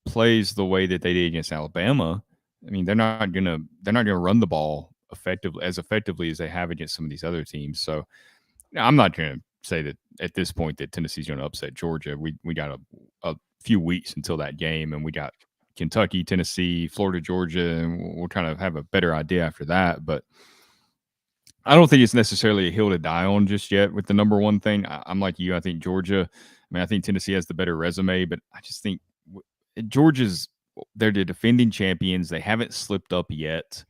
plays the way that they did against Alabama, I mean, they're not gonna run the ball effectively as they have against some of these other teams. So I'm not going to say that at this point that Tennessee's going to upset Georgia. We got a few weeks until that game, and we got Kentucky, Tennessee, Florida, Georgia, and we'll kind of have a better idea after that. But I don't think it's necessarily a hill to die on just yet with the number one thing. I'm like you. I think Georgia. I mean, I think Tennessee has the better resume, but I just think they're the defending champions. They haven't slipped up yet.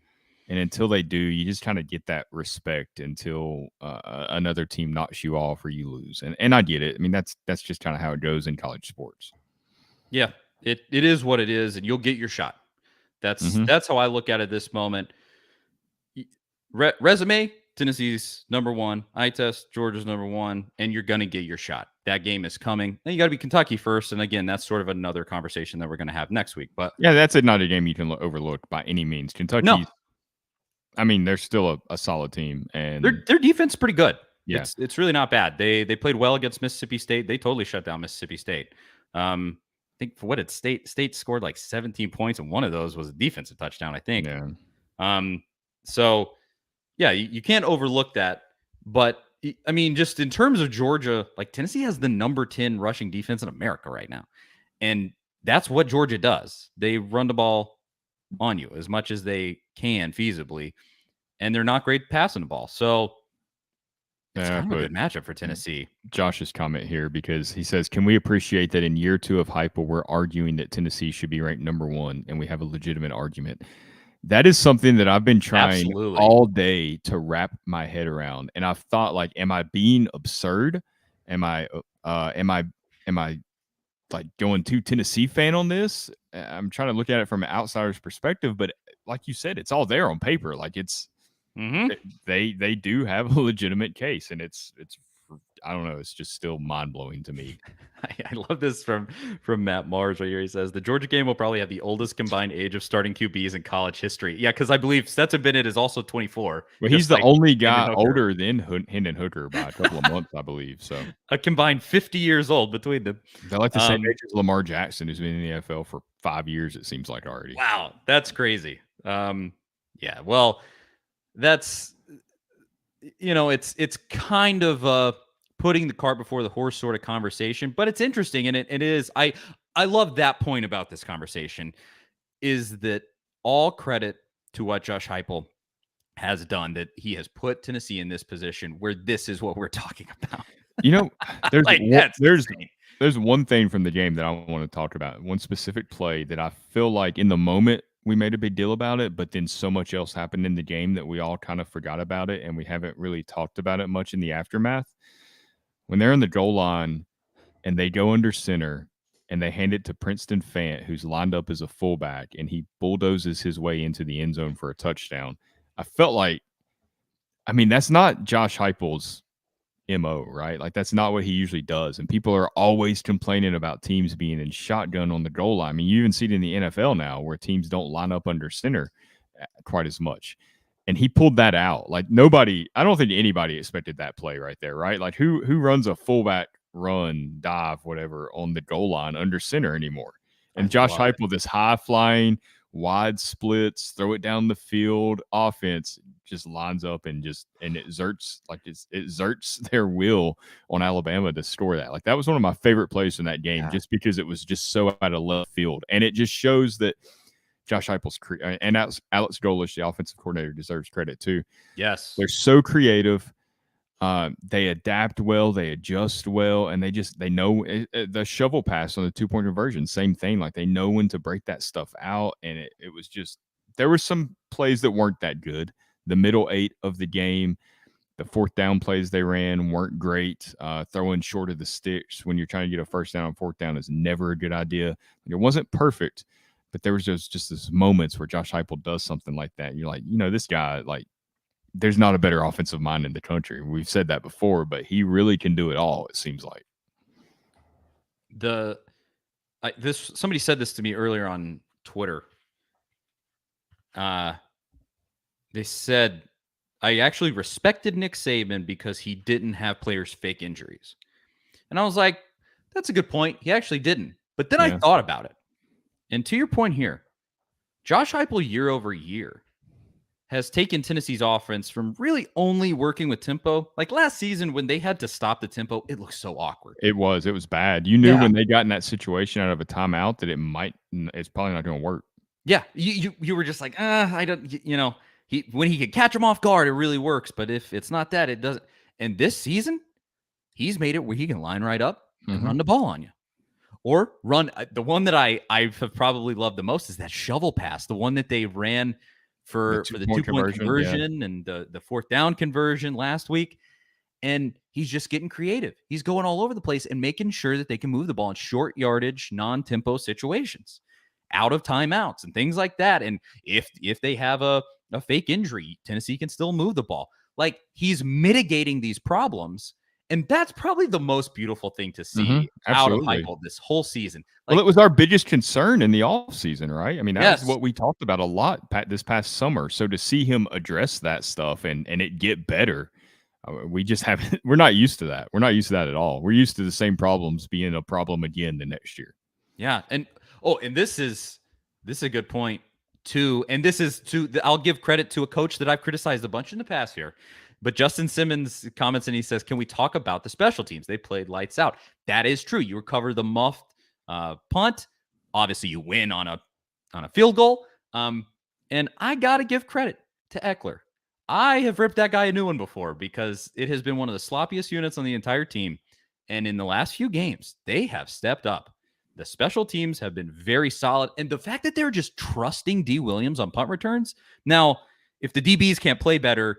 And until they do, you just kind of get that respect until another team knocks you off or you lose. And I get it. I mean, that's just kind of how it goes in college sports. Yeah, it is what it is, and you'll get your shot. That's how I look at it this moment. Resume, Tennessee's number one. Eye test, Georgia's number one, and you're going to get your shot. That game is coming. Then you got to be Kentucky first, and again, that's sort of another conversation that we're going to have next week. But yeah, that's not a game you can overlook by any means. Kentucky. No. I mean, they're still a solid team, and their defense is pretty good. Yeah, it's really not bad. They played well against Mississippi State. They totally shut down Mississippi State. I think for what it State scored like 17 points, and one of those was a defensive touchdown, I think. Yeah. So yeah, you can't overlook that. But I mean, just in terms of Georgia, like Tennessee has the number 10 rushing defense in America right now, and that's what Georgia does. They run the ball on you as much as they can feasibly, and they're not great passing the ball. So it's kind of a good matchup for Tennessee. Josh's comment here, because he says, can we appreciate that in year 2 of Heupel, we're arguing that Tennessee should be ranked number 1, and we have a legitimate argument. That is something that I've been trying all day to wrap my head around. And I've thought, like, am I being absurd? Am I like going too Tennessee fan on this? I'm trying to look at it from an outsider's perspective, but like you said, it's all there on paper. Like they do have a legitimate case, and it's I don't know, it's just still mind blowing to me. I love this from Matt Mars right here. He says the Georgia game will probably have the oldest combined age of starting QBs in college history. Yeah, because I believe Stetson Bennett is also 24. Well, he's the only guy older than Hendon Hooker by a couple of months, I believe. So a combined 50 years old between them. They're like the same age as Lamar Jackson, who's been in the NFL for 5 years, it seems like already. Wow, that's crazy. Yeah, well, that's, it's kind of putting the cart before the horse sort of conversation, but it's interesting. And it is, I love that point about this conversation, is that all credit to what Josh Heupel has done, that he has put Tennessee in this position where this is what we're talking about. There's there's one thing from the game that I want to talk about, one specific play that I feel like in the moment we made a big deal about it, but then so much else happened in the game that we all kind of forgot about it, and we haven't really talked about it much in the aftermath. When they're in the goal line and they go under center and they hand it to Princeton Fant, who's lined up as a fullback, and he bulldozes his way into the end zone for a touchdown, I felt like, I mean, that's not Josh Heupel's MO, right? Like, that's not what he usually does. And people are always complaining about teams being in shotgun on the goal line. I mean, you even see it in the NFL now where teams don't line up under center quite as much. And he pulled that out. Like, I don't think anybody expected that play right there, right? Like, who runs a fullback run, dive, whatever, on the goal line under center anymore? And Josh Heupel, this high-flying, wide splits, throw it down the field offense, just lines up and it exerts their will on Alabama to score that. Like, that was one of my favorite plays in that game, just because it was just so out of left field. And it just shows that Josh Heupel's and Alex Golesh, the offensive coordinator, deserves credit too. Yes. They're so creative. They adapt well, they adjust well, and they know the shovel pass on the 2-point conversion. Same thing. Like, they know when to break that stuff out. And it was just, there were some plays that weren't that good. The middle 8 of the game, the 4th down plays they ran weren't great. Throwing short of the sticks when you're trying to get a first down on 4th down is never a good idea. It wasn't perfect, but there was just this moments where Josh Heupel does something like that. And you're like, this guy, like, there's not a better offensive mind in the country. We've said that before, but he really can do it all, it seems like. Somebody said this to me earlier on Twitter. They said, I actually respected Nick Saban because he didn't have players fake injuries. And I was like, that's a good point. He actually didn't. But then I thought about it. And to your point here, Josh Heupel year over year has taken Tennessee's offense from really only working with tempo. Like last season when they had to stop the tempo, it looked so awkward. It was bad. You knew when they got in that situation out of a timeout that it's probably not going to work. Yeah. You were just like, I don't, when he can catch him off guard, it really works. But if it's not that, it doesn't. And this season, he's made it where he can line right up and run the ball on you. Or run. The one that I have probably loved the most is that shovel pass, the one that they ran for the 2-point conversion and the 4th down conversion last week. And he's just getting creative. He's going all over the place and making sure that they can move the ball in short yardage, non-tempo situations, out of timeouts and things like that. And if they have a fake injury, Tennessee can still move the ball. Like, he's mitigating these problems. And that's probably the most beautiful thing to see out of Heupel this whole season. Well, it was our biggest concern in the offseason, right? I mean, that's what we talked about a lot this past summer. So to see him address that stuff and it get better, we just haven't. We're not used to that. We're not used to that at all. We're used to the same problems being a problem again the next year. Yeah, and this is a good point too. And this is I'll give credit to a coach that I've criticized a bunch in the past here. But Justin Simmons comments and he says, can we talk about the special teams? They played lights out. That is true. You recover the muffed punt. Obviously, you win on a field goal. And I got to give credit to Eckler. I have ripped that guy a new one before because it has been one of the sloppiest units on the entire team. And in the last few games, they have stepped up. The special teams have been very solid. And the fact that they're just trusting D. Williams on punt returns. Now, if the DBs can't play better,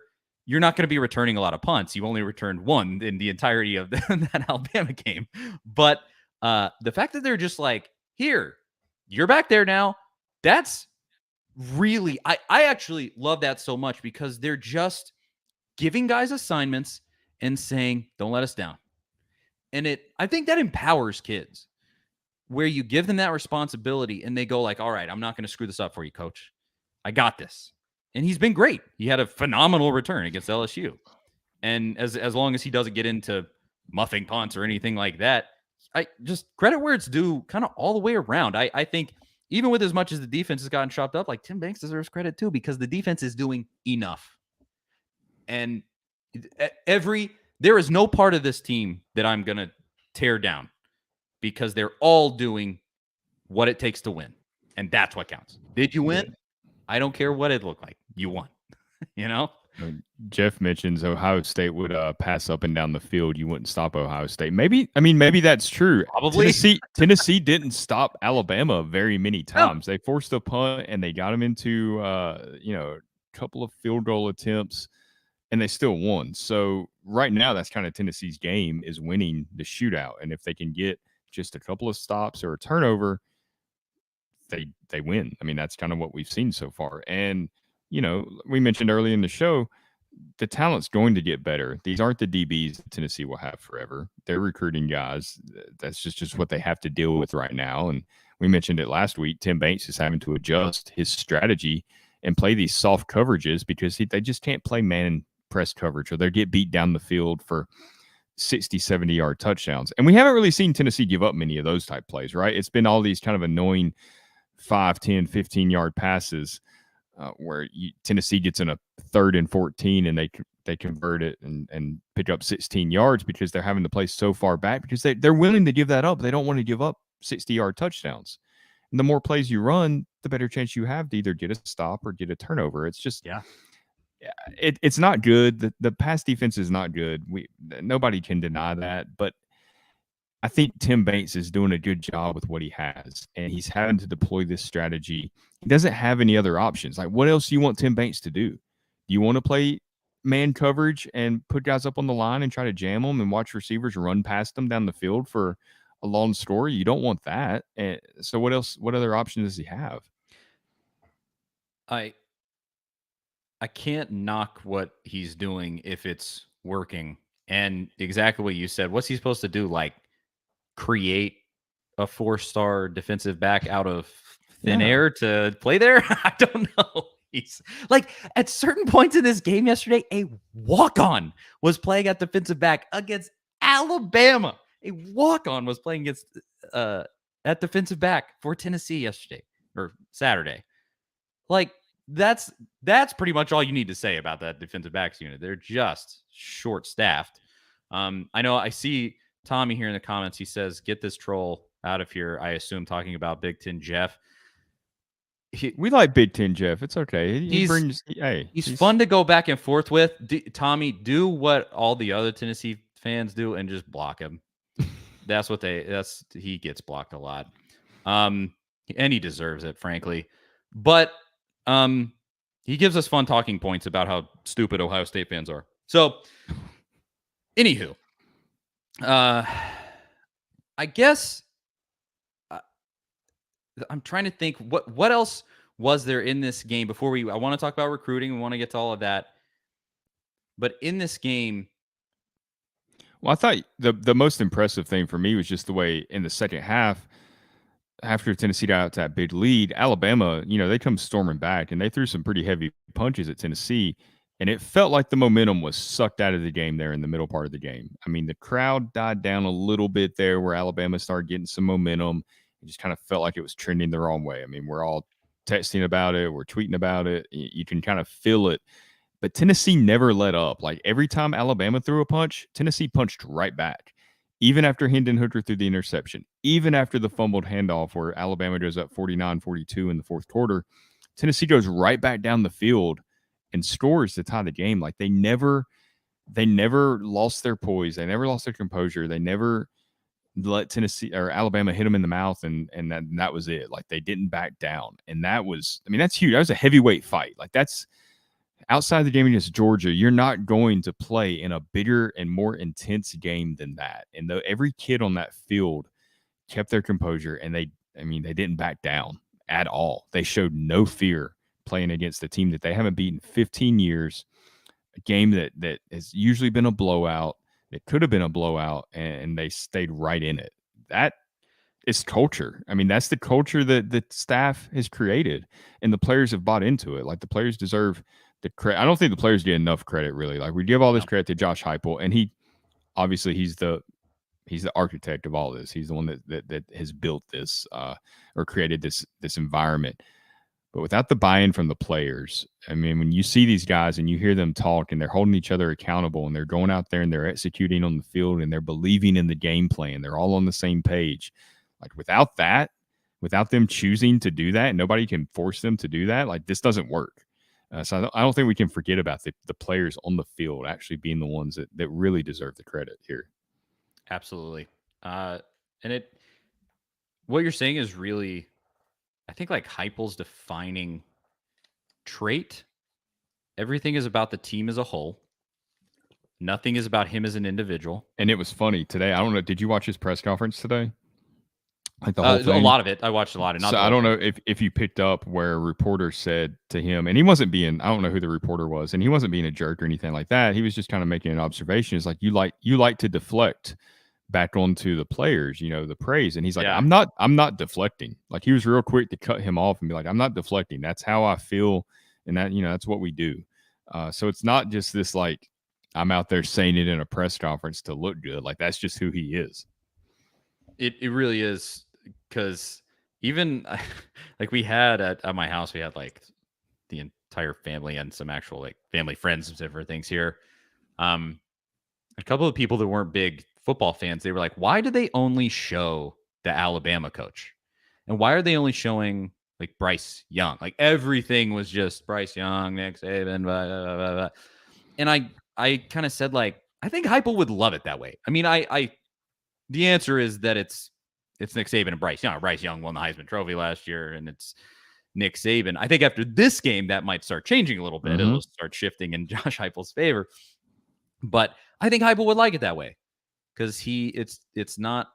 you're not going to be returning a lot of punts. You only returned one in the entirety of that Alabama game. But the fact that they're just like, here, you're back there now, that's really, I actually love that so much because they're just giving guys assignments and saying, don't let us down. And I think that empowers kids where you give them that responsibility and they go like, all right, I'm not going to screw this up for you, coach. I got this. And he's been great. He had a phenomenal return against LSU. And as long as he doesn't get into muffing punts or anything like that, I just credit where it's due kind of all the way around. I think even with as much as the defense has gotten chopped up, like Tim Banks deserves credit too, because the defense is doing enough. And there is no part of this team that I'm going to tear down because they're all doing what it takes to win. And that's what counts. Did you win? I don't care what it looked like. You won. Jeff mentions Ohio State would pass up and down the field. You wouldn't stop Ohio State. Maybe that's true. Probably. Tennessee didn't stop Alabama very many times. No. They forced a punt and they got them into a couple of field goal attempts, and they still won. So right now, that's kind of Tennessee's game, is winning the shootout. And if they can get just a couple of stops or a turnover, they win. I mean, that's kind of what we've seen so far. And, we mentioned early in the show, the talent's going to get better. These aren't the DBs that Tennessee will have forever. They're recruiting guys. That's just what they have to deal with right now. And we mentioned it last week. Tim Banks is having to adjust his strategy and play these soft coverages because they just can't play man press coverage, or they get beat down the field for 60, 70-yard touchdowns. And we haven't really seen Tennessee give up many of those type plays, right? It's been all these kind of annoying 5, 10, 15-yard passes where Tennessee gets in a 3rd and 14 and they convert it and pick up 16 yards because they're having to play so far back because they're willing to give that up. They don't want to give up 60-yard touchdowns. And the more plays you run, the better chance you have to either get a stop or get a turnover. It's just, Yeah. it's not good. The pass defense is not good. Nobody can deny that. But I think Tim Banks is doing a good job with what he has, and he's having to deploy this strategy. He doesn't have any other options. Like, what else do you want Tim Banks to do? Do you want to play man coverage and put guys up on the line and try to jam them and watch receivers run past them down the field for a long score? You don't want that. And so what else? What other options does he have? I can't knock what he's doing if it's working. And exactly what you said. What's he supposed to do? Like create a 4-star defensive back out of thin air to play there? I don't know. He's like, at certain points in this game yesterday, a walk-on was playing at defensive back against Alabama. A walk-on was playing against at defensive back for Tennessee yesterday or Saturday. Like, that's pretty much all you need to say about that defensive backs unit. They're just short-staffed. I know I see Tommy here in the comments. He says, "Get this troll out of here." I assume talking about Big Ten Jeff. We like Big Ten Jeff. It's okay. He's fun to go back and forth with. Tommy, do what all the other Tennessee fans do and just block him. He gets blocked a lot. And he deserves it, frankly. But he gives us fun talking points about how stupid Ohio State fans are. So, anywho, I guess I'm trying to think what else was there in this game before I want to talk about recruiting. We want to get to all of that. But in this game, well, I thought the most impressive thing for me was just the way in the second half, after Tennessee got out to that big lead, Alabama, they come storming back and they threw some pretty heavy punches at Tennessee. And it felt like the momentum was sucked out of the game there in the middle part of the game. I mean, the crowd died down a little bit there where Alabama started getting some momentum. It just kind of felt like it was trending the wrong way. I mean, we're all texting about it. We're tweeting about it. You can kind of feel it. But Tennessee never let up. Like, every time Alabama threw a punch, Tennessee punched right back. Even after Hendon Hooker threw the interception, even after the fumbled handoff where Alabama goes up 49-42 in the fourth quarter, Tennessee goes right back down the field and scores to tie the game. Like, they never lost their poise. They never lost their composure. They never let Tennessee or Alabama hit them in the mouth, and that was it. Like, they didn't back down. And that's huge. That was a heavyweight fight. Like, that's outside the game against Georgia. You're not going to play in a bigger and more intense game than that. And though every kid on that field kept their composure, and they didn't back down at all. They showed no fear playing against a team that they haven't beaten 15 years, a game that has usually been a blowout. It could have been a blowout, and they stayed right in it. That is culture. I mean, that's the culture that the staff has created, and the players have bought into it. Like, the players deserve the credit. I don't think the players get enough credit, really. Like, we give all this credit to Josh Heupel, and he's the architect of all this. He's the one that has built this or created this environment. But without the buy-in from the players, I mean, when you see these guys and you hear them talk and they're holding each other accountable and they're going out there and they're executing on the field and they're believing in the game plan, they're all on the same page. Like, without them choosing to do that, and nobody can force them to do that, like, this doesn't work. So I don't think we can forget about the players on the field actually being the ones that really deserve the credit here. Absolutely. What you're saying is really, I think, like, Heupel's defining trait. Everything is about the team as a whole. Nothing is about him as an individual. And it was funny today. I don't know. Did you watch his press conference today? Like, the whole thing? A lot of it. I watched a lot of it. So I don't know if you picked up where a reporter said to him, and he wasn't being, I don't know who the reporter was, and he wasn't being a jerk or anything like that. He was just kind of making an observation. It's like, you like to deflect back onto the players, the praise. And he's like, Yeah. I'm not deflecting. Like, he was real quick to cut him off and be like, I'm not deflecting. That's how I feel. And that, that's what we do. So it's not just this, like, I'm out there saying it in a press conference to look good. Like, that's just who he is. It really is. Because even like, we had at my house, we had like the entire family and some actual like family friends and different things here. A couple of people that weren't big football fans, they were like, why do they only show the Alabama coach? And why are they only showing like Bryce Young? Like everything was just Bryce Young, Nick Saban, blah, blah, blah, blah. And I kind of said, like, I think Heupel would love it that way. I mean, the answer is that it's Nick Saban and Bryce Young. Bryce Young won the Heisman Trophy last year, and it's Nick Saban. I think after this game, that might start changing a little bit. It'll start shifting in Josh Heupel's favor. But I think Heupel would like it that way because it's not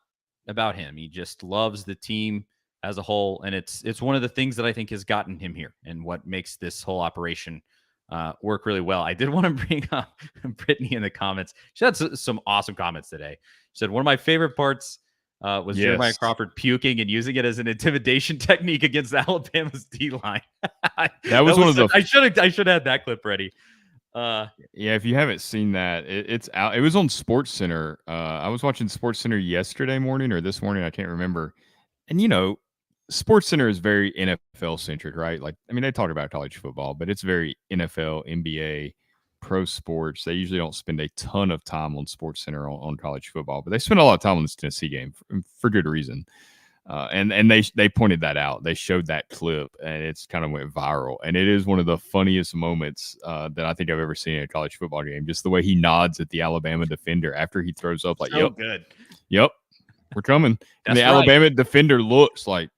about him. He just loves the team as a whole, and it's one of the things that I think has gotten him here and what makes this whole operation work really well. I did want to bring up Brittany in the comments. She had some awesome comments today. She said, one of my favorite parts was Jeremiah Crawford puking and using it as an intimidation technique against Alabama's D-line. that was one of the... I should have had that clip ready. Yeah, if you haven't seen that, it's out. It was on Sports Center. I was watching Sports Center yesterday morning or this morning, I can't remember. And Sports Center is very NFL centric, right? Like, I mean, they talk about college football, but it's very NFL, NBA, pro sports. They usually don't spend a ton of time on Sports Center on college football, but they spend a lot of time on this Tennessee game for good reason. And they pointed that out. They showed that clip, and it's kind of went viral. And it is one of the funniest moments that I think I've ever seen in a college football game. Just the way he nods at the Alabama defender after he throws up, like, so good. Yep, we're coming. And the Alabama defender looks like,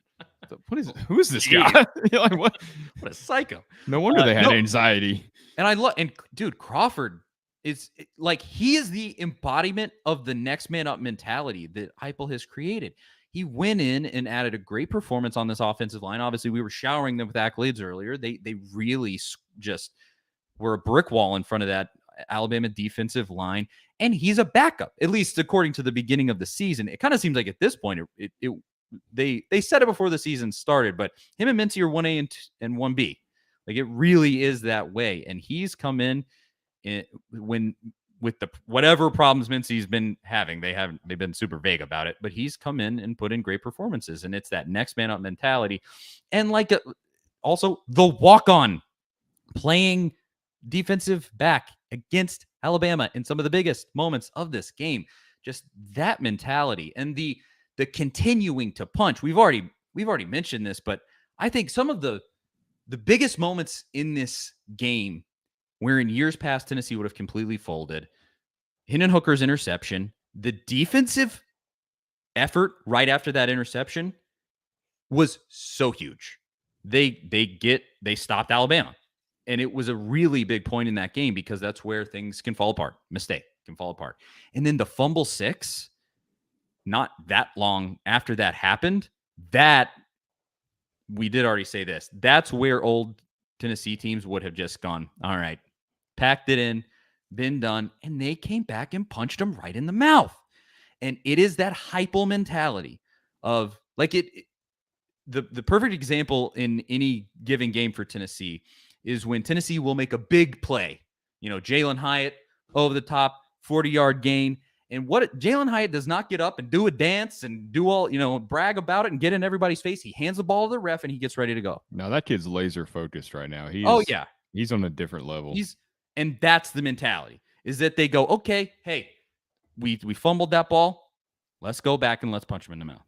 who is this guy? You're like, what a psycho. No wonder they had anxiety. And dude, Crawford is like, he is the embodiment of the next man up mentality that Heupel has created. He went in and added a great performance on this offensive line. Obviously, we were showering them with accolades earlier. They really just were a brick wall in front of that Alabama defensive line. And he's a backup, at least according to the beginning of the season. It kind of seems like at this point, they said it before the season started, but him and Mincy are 1A and 1B. Like, it really is that way. And he's come in with the whatever problems Mincy's been having. They've been super vague about it, but he's come in and put in great performances, and it's that next man up mentality. And also the walk-on playing defensive back against Alabama in some of the biggest moments of this game. Just that mentality and the continuing to punch. We've already mentioned this, but I think some of the biggest moments in this game, where in years past Tennessee would have completely folded, Hendon Hooker's interception, the defensive effort right after that interception was so huge. They stopped Alabama. And it was a really big point in that game because that's where things can fall apart. Mistake can fall apart. And then the fumble 6, not that long after that happened, that we did already say this. That's where old Tennessee teams would have just gone, all right, packed it in, been done, and they came back and punched them right in the mouth. And it is that Heupel mentality of like the perfect example in any given game for Tennessee is when Tennessee will make a big play. Jalen Hyatt over the top, 40-yard gain. And what Jalen Hyatt does not get up and do a dance and do all, brag about it and get in everybody's face. He hands the ball to the ref and he gets ready to go. No, that kid's laser focused right now. He's on a different level. And that's the mentality, is that they go, okay, hey, we fumbled that ball. Let's go back and let's punch him in the mouth.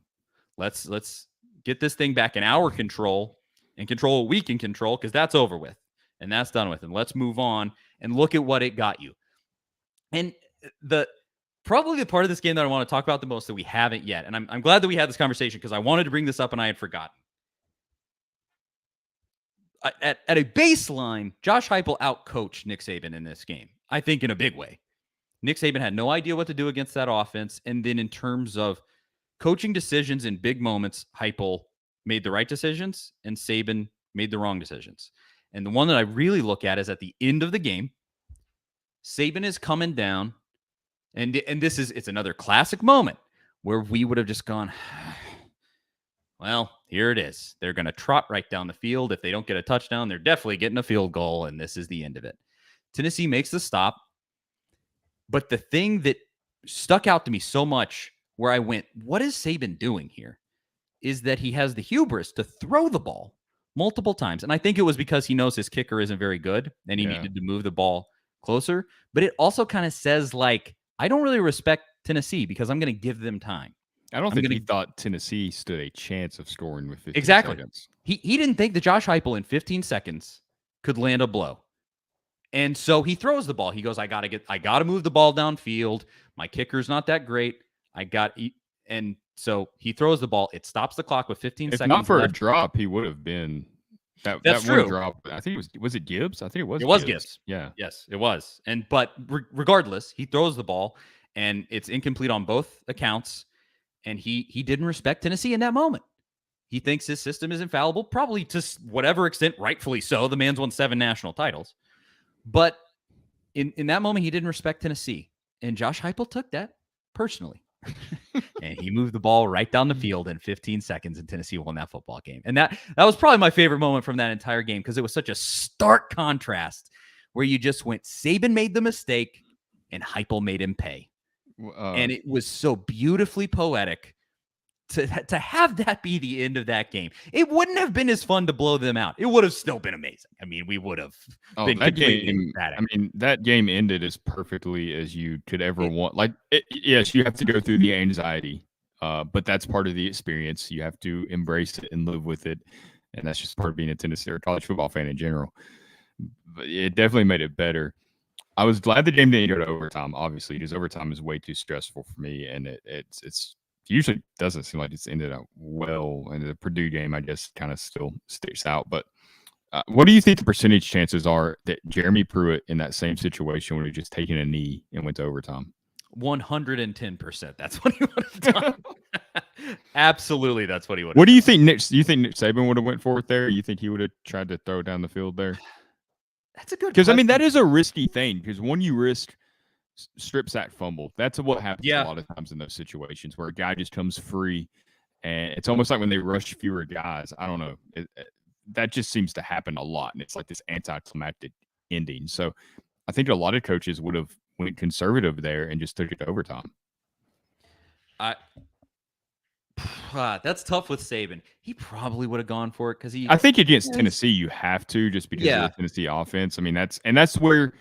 Let's get this thing back in our control and control what we can control, because that's over with and that's done with. And let's move on and look at what it got you. And probably the part of this game that I want to talk about the most that we haven't yet, and I'm glad that we had this conversation because I wanted to bring this up and I had forgotten. At a baseline, Josh Heupel outcoached Nick Saban in this game, I think, in a big way. Nick Saban had no idea what to do against that offense. And then in terms of coaching decisions in big moments, Heupel made the right decisions and Saban made the wrong decisions. And the one that I really look at is at the end of the game, Saban is coming down. And it's another classic moment where we would have just gone, well, here it is. They're going to trot right down the field. If they don't get a touchdown, they're definitely getting a field goal, and this is the end of it. Tennessee makes the stop. But the thing that stuck out to me so much, where I went, what is Saban doing here, is that he has the hubris to throw the ball multiple times. And I think it was because he knows his kicker isn't very good, and he needed to move the ball closer. But it also kind of says, like, I don't really respect Tennessee because I'm going to give them time. I don't think he thought Tennessee stood a chance of scoring with 15 seconds. He didn't think that Josh Heupel in 15 seconds could land a blow. And so he throws the ball. He goes, I got to move the ball downfield. My kicker's not that great. And so he throws the ball. It stops the clock with 15 seconds. If not for a drop, he would have been That's true. One drop. I think was it Gibbs? I think it was. It was Gibbs. Yeah. Yes, it was. But regardless, he throws the ball and it's incomplete on both accounts. And he didn't respect Tennessee in that moment. He thinks his system is infallible, probably to whatever extent, rightfully so. The man's won 7 national titles. But in that moment, he didn't respect Tennessee. And Josh Heupel took that personally. And he moved the ball right down the field in 15 seconds, and Tennessee won that football game. And that was probably my favorite moment from that entire game, because it was such a stark contrast where you just went, Saban made the mistake, and Heupel made him pay. And it was so beautifully poetic to have that be the end of that game. It wouldn't have been as fun to blow them out. It would have still been amazing. I mean, we would have been that game. That game ended as perfectly as you could ever want. Like, yes, you have to go through the anxiety, but that's part of the experience. You have to embrace it and live with it, and that's just part of being a Tennessee or college football fan in general. But it definitely made it better. I was glad the game didn't go to overtime, obviously, because overtime is way too stressful for me, and it's usually doesn't seem like it's ended up well. And the Purdue game, I guess, kind of still sticks out. But what do you think the percentage chances are that Jeremy Pruitt in that same situation would have just taken a knee and went to overtime? 110%. That's what he would have done. Absolutely, that's what he would have What do you think, Nick? Do you think Nick Saban would have went for it there? You think he would have tried to throw down the field there? That's a good because I mean that is a risky thing, because when you risk strip sack fumble, that's what happens a lot of times in those situations where a guy just comes free, and it's almost like when they rush fewer guys. I don't know, that just seems to happen a lot, and it's like this anticlimactic ending. So I think a lot of coaches would have went conservative there and just took it to overtime. That's tough with Saban. He probably would have gone for it, because I think against Tennessee you have to, just because of the Tennessee offense. I mean that's where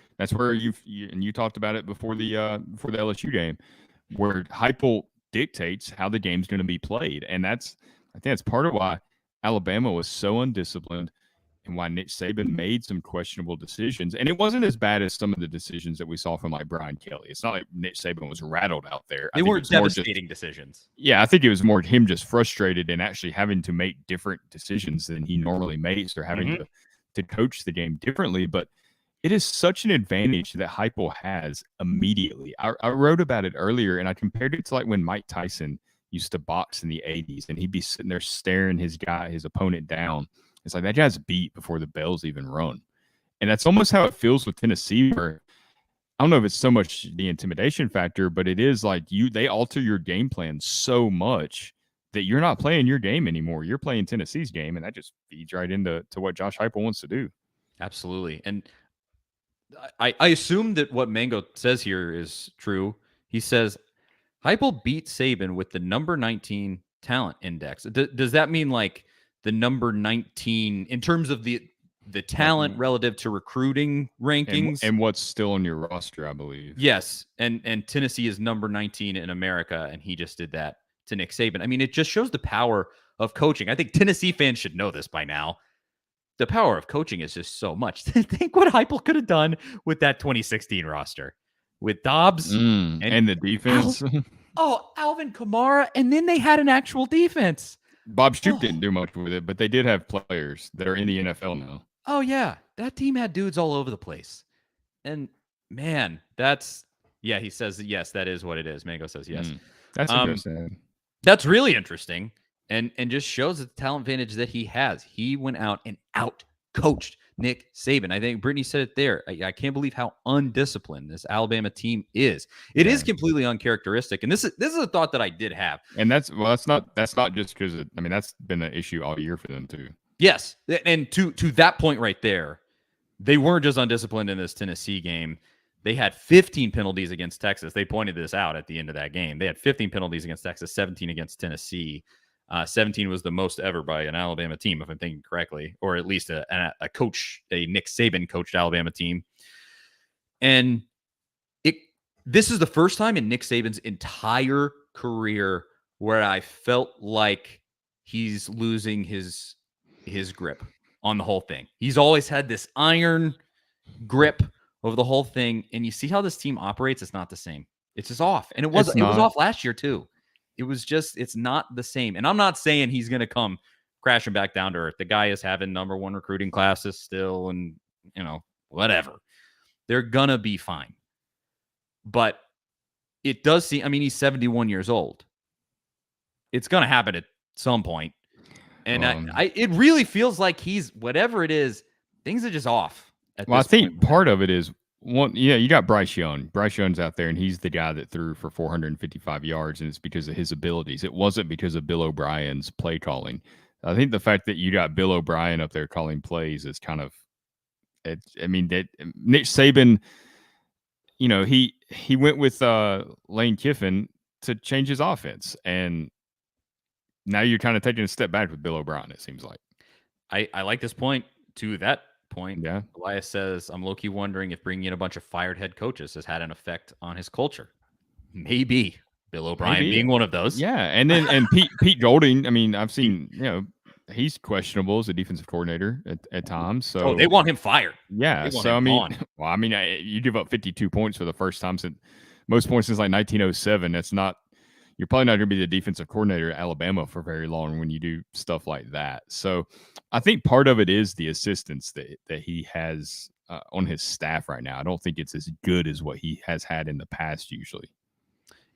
you talked about it before the LSU game, where Heupel dictates how the game's going to be played, and I think that's part of why Alabama was so undisciplined and why Nick Saban made some questionable decisions. And it wasn't as bad as some of the decisions that we saw from like Brian Kelly. It's not like Nick Saban was rattled out there. They weren't devastating decisions. Yeah, I think it was more him just frustrated and actually having to make different decisions than he normally makes, or having to coach the game differently. But it is such an advantage that Heupel has immediately. I wrote about it earlier, and I compared it to like when Mike Tyson used to box in the 80s, and he'd be sitting there staring his opponent down. It's like that guy's beat before the bells even run. And that's almost how it feels with Tennessee, where I don't know if it's so much the intimidation factor, but it is like they alter your game plan so much that you're not playing your game anymore. You're playing Tennessee's game, and that just feeds right into what Josh Heupel wants to do. Absolutely. And I assume that what Mango says here is true. He says Heupel beat Saban with the number 19 talent index. Does that mean like the number 19 in terms of the talent relative to recruiting rankings and what's still on your roster, I believe? Yes. And Tennessee is number 19 in America, and he just did that to Nick Saban. I mean, it just shows the power of coaching. I think Tennessee fans should know this by now. The power of coaching is just so much. Think what Heupel could have done with that 2016 roster with Dobbs and the defense. Alvin Kamara, and then they had an actual defense. Bob Stoops didn't do much with it, but they did have players that are in the NFL now. Oh, yeah. That team had dudes all over the place. And, man, he says, yes, that is what it is. Mango says yes. That's interesting. That's really interesting, and just shows the talent advantage that he has. He went out and out-coached Nick Saban. I think Brittany said it there. I can't believe how undisciplined this Alabama team is. It is completely uncharacteristic, and this is a thought that I did have. And that's not just because that's been an issue all year for them too. Yes, and to that point right there, they weren't just undisciplined in this Tennessee game. They had 15 penalties against Texas. They pointed this out at the end of that game. They had 15 penalties against Texas, 17 against Tennessee. 17 was the most ever by an Alabama team, if I'm thinking correctly, or at least a Nick Saban coached Alabama team. And this is the first time in Nick Saban's entire career where I felt like he's losing his grip on the whole thing. He's always had this iron grip over the whole thing, and you see how this team operates. It's not the same. It's just off, and it was off last year too. It's not the same. And I'm not saying he's going to come crashing back down to earth. The guy is having number 1 recruiting classes still, and whatever. They're gonna be fine. But it does seem. I mean, he's 71 years old. It's gonna happen at some point. And it really feels like he's, whatever it is, things are just off. I think part of it is you got Bryce Young. Bryce Young's out there, and he's the guy that threw for 455 yards, and it's because of his abilities. It wasn't because of Bill O'Brien's play calling. I think the fact that you got Bill O'Brien up there calling plays is kind of, Nick Saban, he went with Lane Kiffin to change his offense, and now you're kind of taking a step back with Bill O'Brien, it seems like. I like this point. To that point, yeah. Elias says, I'm low-key wondering if bringing in a bunch of fired head coaches has had an effect on his culture. Maybe. Bill O'Brien being one of those. Yeah, and then Pete Golding, I mean, I've seen, he's questionable as a defensive coordinator at times. So they want him fired. Yeah, so I mean, you give up 52 points for the first time since most points since like 1907. That's not. You're probably not going to be the defensive coordinator at Alabama for very long when you do stuff like that. So I think part of it is the assistance that he has on his staff right now. I don't think it's as good as what he has had in the past usually.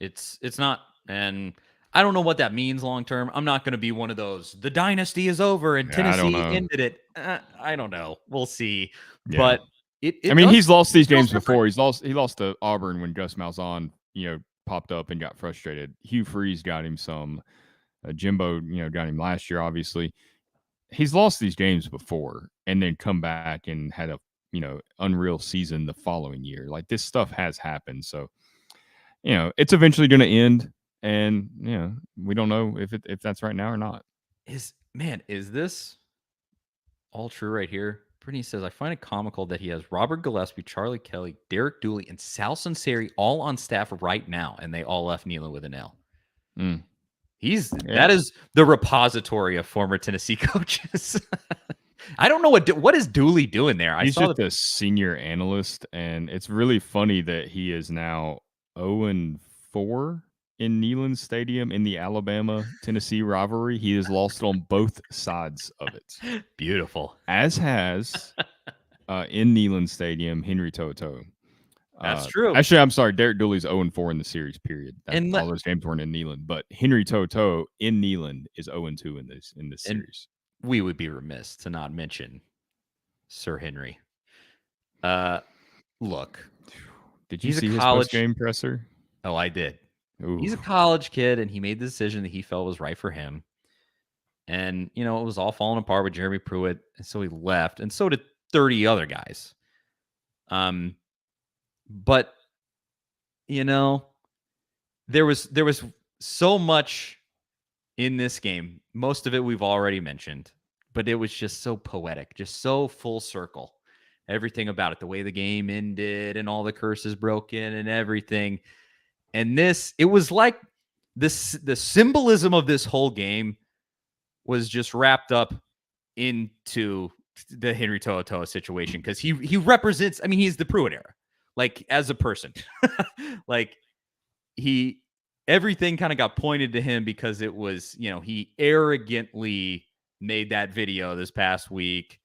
It's not, and I don't know what that means long term. I'm not going to be one of those, the dynasty is over and Tennessee ended it. I don't know. We'll see. Yeah. But he's lost these games before. He lost to Auburn when Gus Malzahn, popped up and got frustrated. Hugh Freeze got him some. Jimbo, got him last year, obviously. He's lost these games before and then come back and had a, unreal season the following year. Like, this stuff has happened. So, it's eventually going to end. And, we don't know if that's right now or not. Is this all true right here? Brittany says, I find it comical that he has Robert Gillespie, Charlie Kelly, Derek Dooley, and Sal Sunseri all on staff right now, and they all left Neyland with an L. That is the repository of former Tennessee coaches. I don't know what is Dooley doing there. He's just a senior analyst, and it's really funny that he is now 0-4 in Neyland Stadium in the Alabama-Tennessee rivalry. He has lost on both sides of it. Beautiful. As has in Neyland Stadium, Henry To'oTo'o. That's true. Actually, I'm sorry. Derek Dooley's 0-4 in the series, period. All those games weren't in Neyland. But Henry To'oTo'o in Neyland is 0-2 in this series. We would be remiss to not mention Sir Henry. Look. Did you see his post-game presser? Oh, I did. Ooh. He's a college kid, and he made the decision that he felt was right for him. And, it was all falling apart with Jeremy Pruitt, and so he left, and so did 30 other guys. But, there was so much in this game. Most of it we've already mentioned, but it was just so poetic, just so full circle. Everything about it, the way the game ended and all the curses broken and everything. And it was like the symbolism of this whole game was just wrapped up into the Henry To'oTo'o situation, because he represents, he's the Pruitt era, like, as a person. Like, everything kind of got pointed to him because it was, he arrogantly made that video this past week,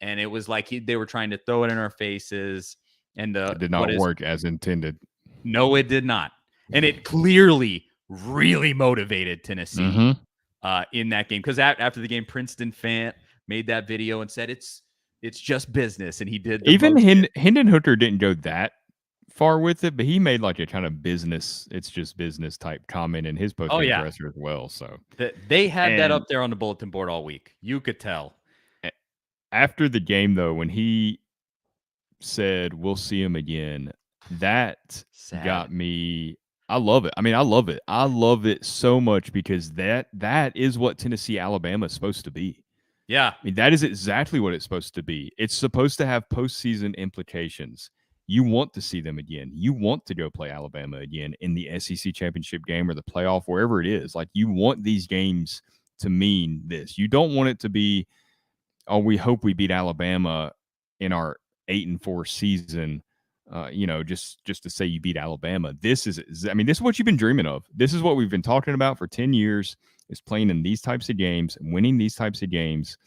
and it was like they were trying to throw it in our faces, and it did not work as intended. No, it did not. And it clearly really motivated Tennessee in that game, because after the game, Princeton fan made that video and said it's just business, and he did. Even Hendon Hooker didn't go that far with it, but he made like a kind of business, it's just business type comment in his post-game presser as well. So they had that up there on the bulletin board all week. You could tell. After the game, though, when he said, "We'll see him again," that got me. I love it. I love it. I love it so much, because that is what Tennessee Alabama is supposed to be. Yeah. That is exactly what it's supposed to be. It's supposed to have postseason implications. You want to see them again. You want to go play Alabama again in the SEC championship game or the playoff, wherever it is. Like, you want these games to mean this. You don't want it to be, oh, we hope we beat Alabama in our 8-4 season. Just to say you beat Alabama. This is what you've been dreaming of. This is what we've been talking about for 10 years, is playing in these types of games, winning these types of games.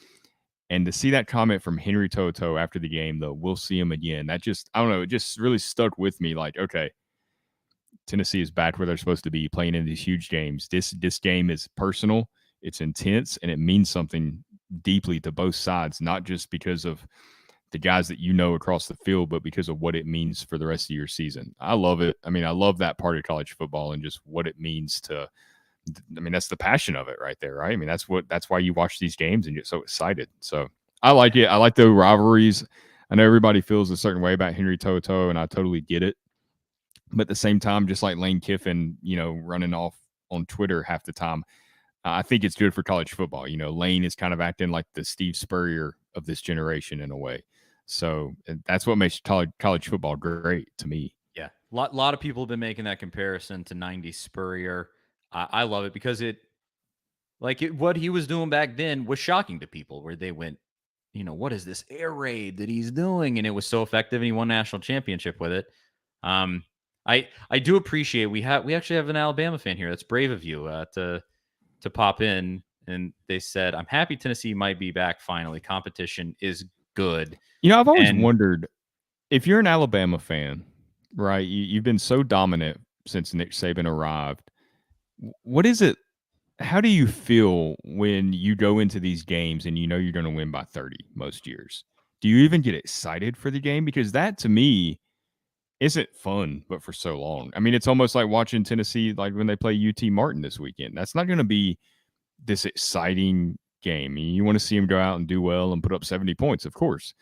And to see that comment from Henry Toto after the game, though, we'll see him again. That just, I don't know, it just really stuck with me. Like, okay, Tennessee is back where they're supposed to be, playing in these huge games. This game is personal, it's intense, and it means something deeply to both sides, not just because of the guys that you know across the field, but because of what it means for the rest of your season. I love it. I mean, I love that part of college football and just what it means to, that's the passion of it right there, right? I mean, that's why you watch these games and get so excited. So I like it. I like the rivalries. I know everybody feels a certain way about Henry Toto, and I totally get it. But at the same time, just like Lane Kiffin, running off on Twitter half the time, I think it's good for college football. Lane is kind of acting like the Steve Spurrier of this generation in a way. So that's what makes college football great to me. Yeah. A lot of people have been making that comparison to 90s Spurrier. I love it because what he was doing back then was shocking to people, where they went, what is this air raid that he's doing? And it was so effective, and he won national championship with it. I do appreciate we actually have an Alabama fan here. That's brave of you to pop in. And they said, I'm happy Tennessee might be back finally. Competition is good. I've always wondered, if you're an Alabama fan, right? You've been so dominant since Nick Saban arrived. What is it? How do you feel when you go into these games and you're going to win by 30 most years? Do you even get excited for the game? Because that, to me, isn't fun, but for so long. I mean, it's almost like watching Tennessee, like when they play UT Martin this weekend. That's not going to be this exciting game. You want to see them go out and do well and put up 70 points, of course.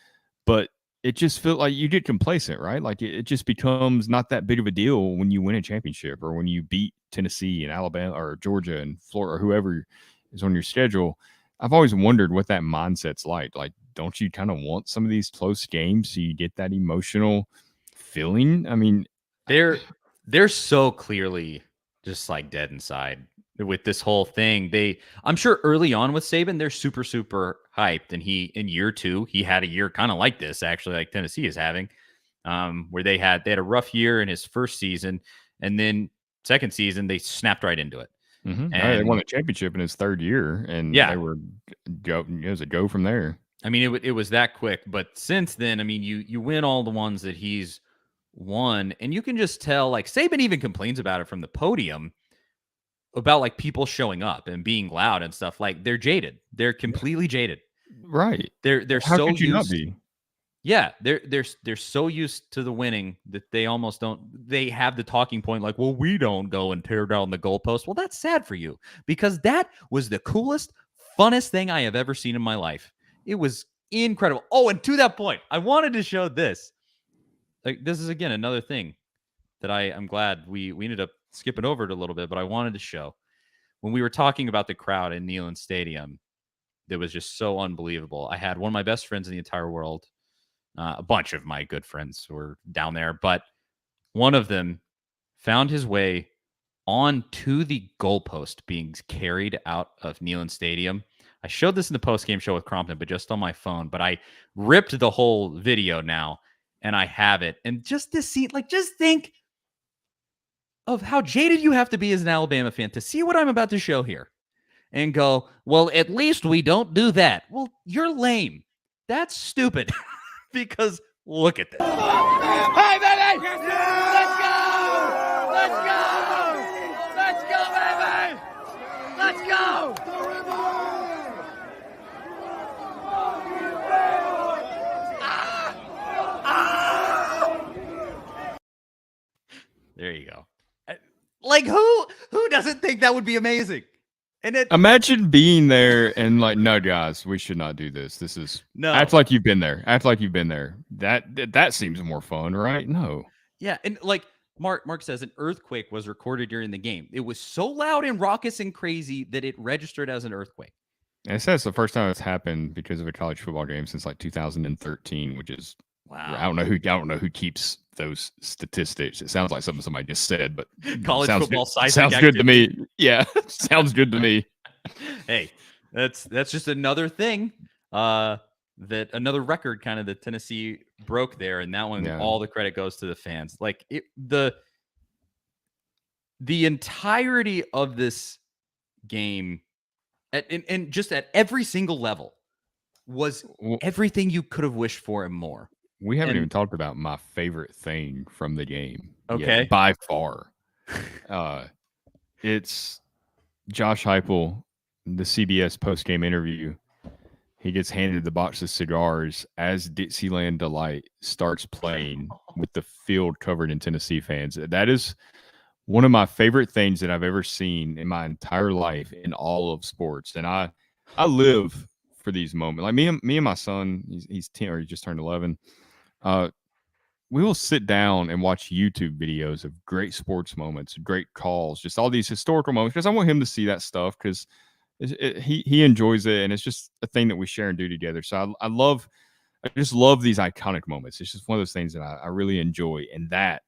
But it just feels like you get complacent, right? Like it just becomes not that big of a deal when you win a championship or when you beat Tennessee and Alabama or Georgia and Florida or whoever is on your schedule. I've always wondered what that mindset's like. Like, don't you kind of want some of these close games so you get that emotional feeling? I mean, they're so clearly just like dead inside with this whole thing. I'm sure early on with Saban, they're super, super hyped. And in year 2, he had a year kind of like this, actually, like Tennessee is having, where they had a rough year in his first season, and then second season, they snapped right into it. Mm-hmm. And they won a championship in his third year, and they were it was a go from there. I mean, it was that quick. But since then, I mean, you win all the ones that he's won, and you can just tell, like, Saban even complains about it from the podium, about like people showing up and being loud and stuff. Like, they're jaded. They're completely jaded. Right. They're How so could you used. Not be? Yeah, they're so used to the winning that they almost don't. They have the talking point like, well, we don't go and tear down the goalpost. Well, that's sad for you, because that was the coolest, funnest thing I have ever seen in my life. It was incredible. Oh, and to that point, I wanted to show this. Like, this is again another thing that I'm glad we ended up skipping over it a little bit, but I wanted to show when we were talking about the crowd in Neyland Stadium. That was just so unbelievable. I had one of my best friends in the entire world. A bunch of my good friends were down there, but one of them found his way onto the goalpost being carried out of Neyland Stadium. I showed this in the post-game show with Crompton, but just on my phone. But I ripped the whole video now, and I have it. And just to see, like, just think of how jaded you have to be as an Alabama fan to see what I'm about to show here and go, well, at least we don't do that. Well, you're lame. That's stupid. Because look at this. Hey, baby! Let's go! Let's go! Let's go, baby! Let's go! There you go. Like, who doesn't think that would be amazing? And imagine being there and like, no, guys, we should not do this. This is no. Act like you've been there. Act like you've been there. That seems more fun, right? No. Yeah, and like Mark says, an earthquake was recorded during the game. It was so loud and raucous and crazy that it registered as an earthquake. And it says the first time it's happened because of a college football game since like 2013, which is Wow. I don't know who keeps those statistics. It sounds like something somebody just said, but College football seismic sounds good to me. Yeah, sounds good to me. Hey, that's just another thing. That another record kind of that Tennessee broke there, and that one, all the credit goes to the fans. Like the entirety of this game, and just at every single level, was everything you could have wished for and more. We haven't even talked about my favorite thing from the game. Okay, yet, by far, it's Josh Heupel, the CBS post-game interview. He gets handed the box of cigars as Dixieland Delight starts playing with the field covered in Tennessee fans. That is one of my favorite things that I've ever seen in my entire life in all of sports. And I live for these moments. Like me and my son, he's 10 or he just turned 11. We will sit down and watch YouTube videos of great sports moments, great calls, just all these historical moments, because I want him to see that stuff because he enjoys it, and it's just a thing that we share and do together. So I just love these iconic moments. It's just one of those things that I really enjoy, and that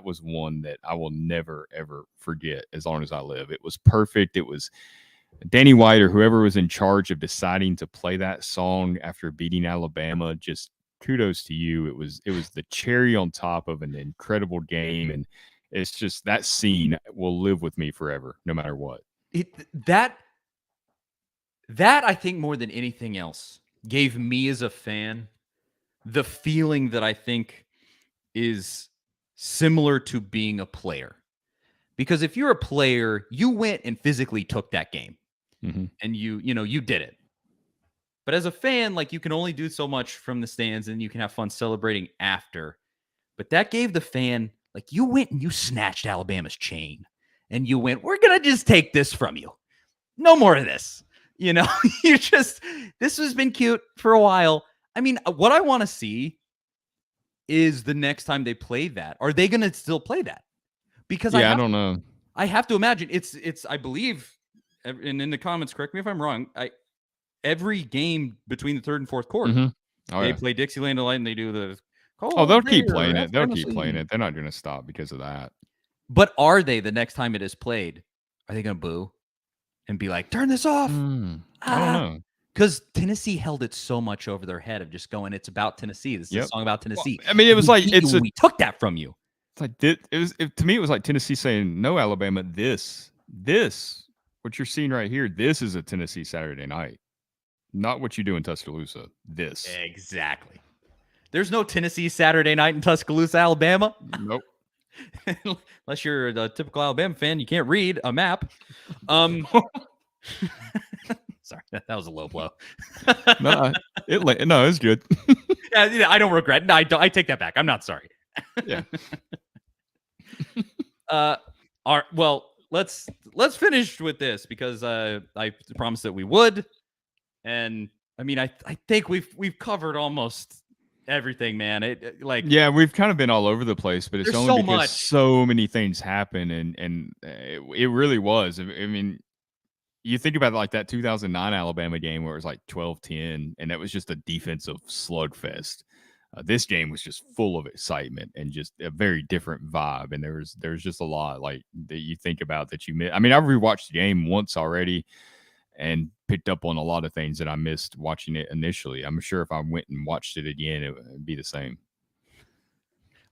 was one that I will never ever forget as long as I live. It was perfect. It was Danny White or whoever was in charge of deciding to play that song after beating Alabama. Just kudos to you. It was the cherry on top of an incredible game, and it's just that scene will live with me forever, no matter what. That I think more than anything else gave me as a fan the feeling that I think is similar to being a player. Because if you're a player, you went and physically took that game, and you did it. But as a fan, like, you can only do so much from the stands, and you can have fun celebrating after. But that gave the fan, like, you went and you snatched Alabama's chain, and you went, we're going to just take this from you. No more of this. This has been cute for a while. I mean, what I want to see is the next time they play that. Are they going to still play that? Because I don't know. I have to imagine it's I believe, and in the comments, correct me if I'm wrong, every game between the third and fourth quarter, they play Dixieland Delight, and they do the they'll keep playing it. They'll keep playing it. They're not going to stop because of that. But are they, the next time it is played, are they going to boo and be like, turn this off? I don't know. Because Tennessee held it so much over their head of just going, it's about Tennessee. This is a song about Tennessee. Well, I mean, it was we took that from you. It's like to me, it was like Tennessee saying, no, Alabama, this, what you're seeing right here, this is a Tennessee Saturday night. Not what you do in Tuscaloosa. This. Exactly. There's no Tennessee Saturday night in Tuscaloosa, Alabama. Nope. Unless you're the typical Alabama fan, you can't read a map. Sorry, that was a low blow. It's good. Yeah, I don't regret. No, I take that back. I'm not sorry. Yeah. Well, let's finish with this because I promised that we would, and I mean I think we've covered almost everything, man. We've kind of been all over the place, but it's only because so many things happen, and it really was. I mean, you think about like that 2009 Alabama game where it was like 12-10, and that was just a defensive slugfest. This game was just full of excitement and just a very different vibe. And there's just a lot like that you think about that you miss. I mean, I've rewatched the game once already and picked up on a lot of things that I missed watching it initially. I'm sure if I went and watched it again, it would be the same.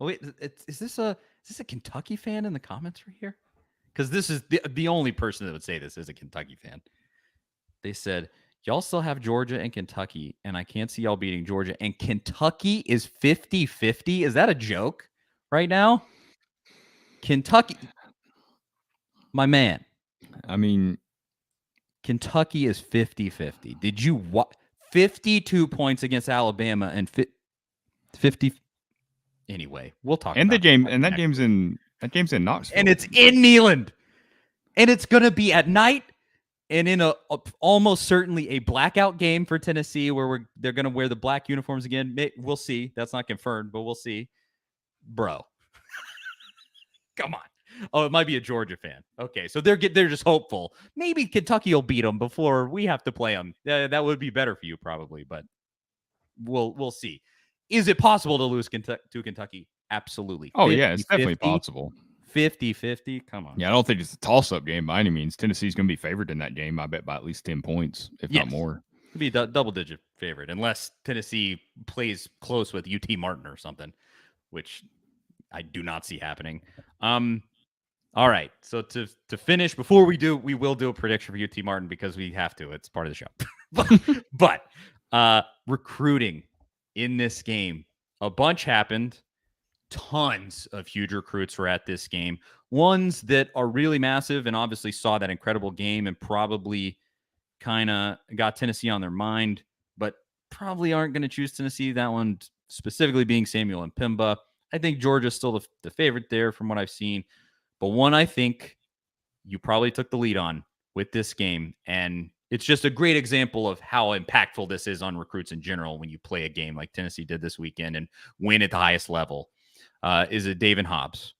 Oh, wait, is this a Kentucky fan in the comments right here? Because this is the only person that would say this is a Kentucky fan. They said, y'all still have Georgia and Kentucky, and I can't see y'all beating Georgia. And Kentucky is 50-50. Is that a joke right now? Kentucky, my man. I mean, Kentucky is 50-50. Did you 52 points against Alabama and 50? Anyway, we'll talk. And the game, and that game's in Knoxville, and it's in Neyland, and it's gonna be at night. And in a almost certainly a blackout game for Tennessee, where they're going to wear the black uniforms again. We'll see. That's not confirmed, but we'll see. Bro, come on. Oh, it might be a Georgia fan. Okay, so they're just hopeful. Maybe Kentucky will beat them before we have to play them. That would be better for you, probably, but we'll see. Is it possible to lose to Kentucky? Absolutely. Oh, yeah, it's definitely 50-50, possible. 50-50. Come on. Yeah, I don't think it's a toss-up game by any means. Tennessee's going to be favored in that game, I bet, by at least 10 points, if not more. It'd be a double-digit favorite, unless Tennessee plays close with UT Martin or something, which I do not see happening. All right, so to finish, before we will do a prediction for UT Martin because we have to. It's part of the show. but recruiting in this game, a bunch happened. Tons of huge recruits were at this game. Ones that are really massive and obviously saw that incredible game and probably kind of got Tennessee on their mind, but probably aren't going to choose Tennessee. That one specifically being Samuel and Pimba. I think Georgia's still the favorite there from what I've seen. But one I think you probably took the lead on with this game, and it's just a great example of how impactful this is on recruits in general when you play a game like Tennessee did this weekend and win at the highest level, is a David Hobbs,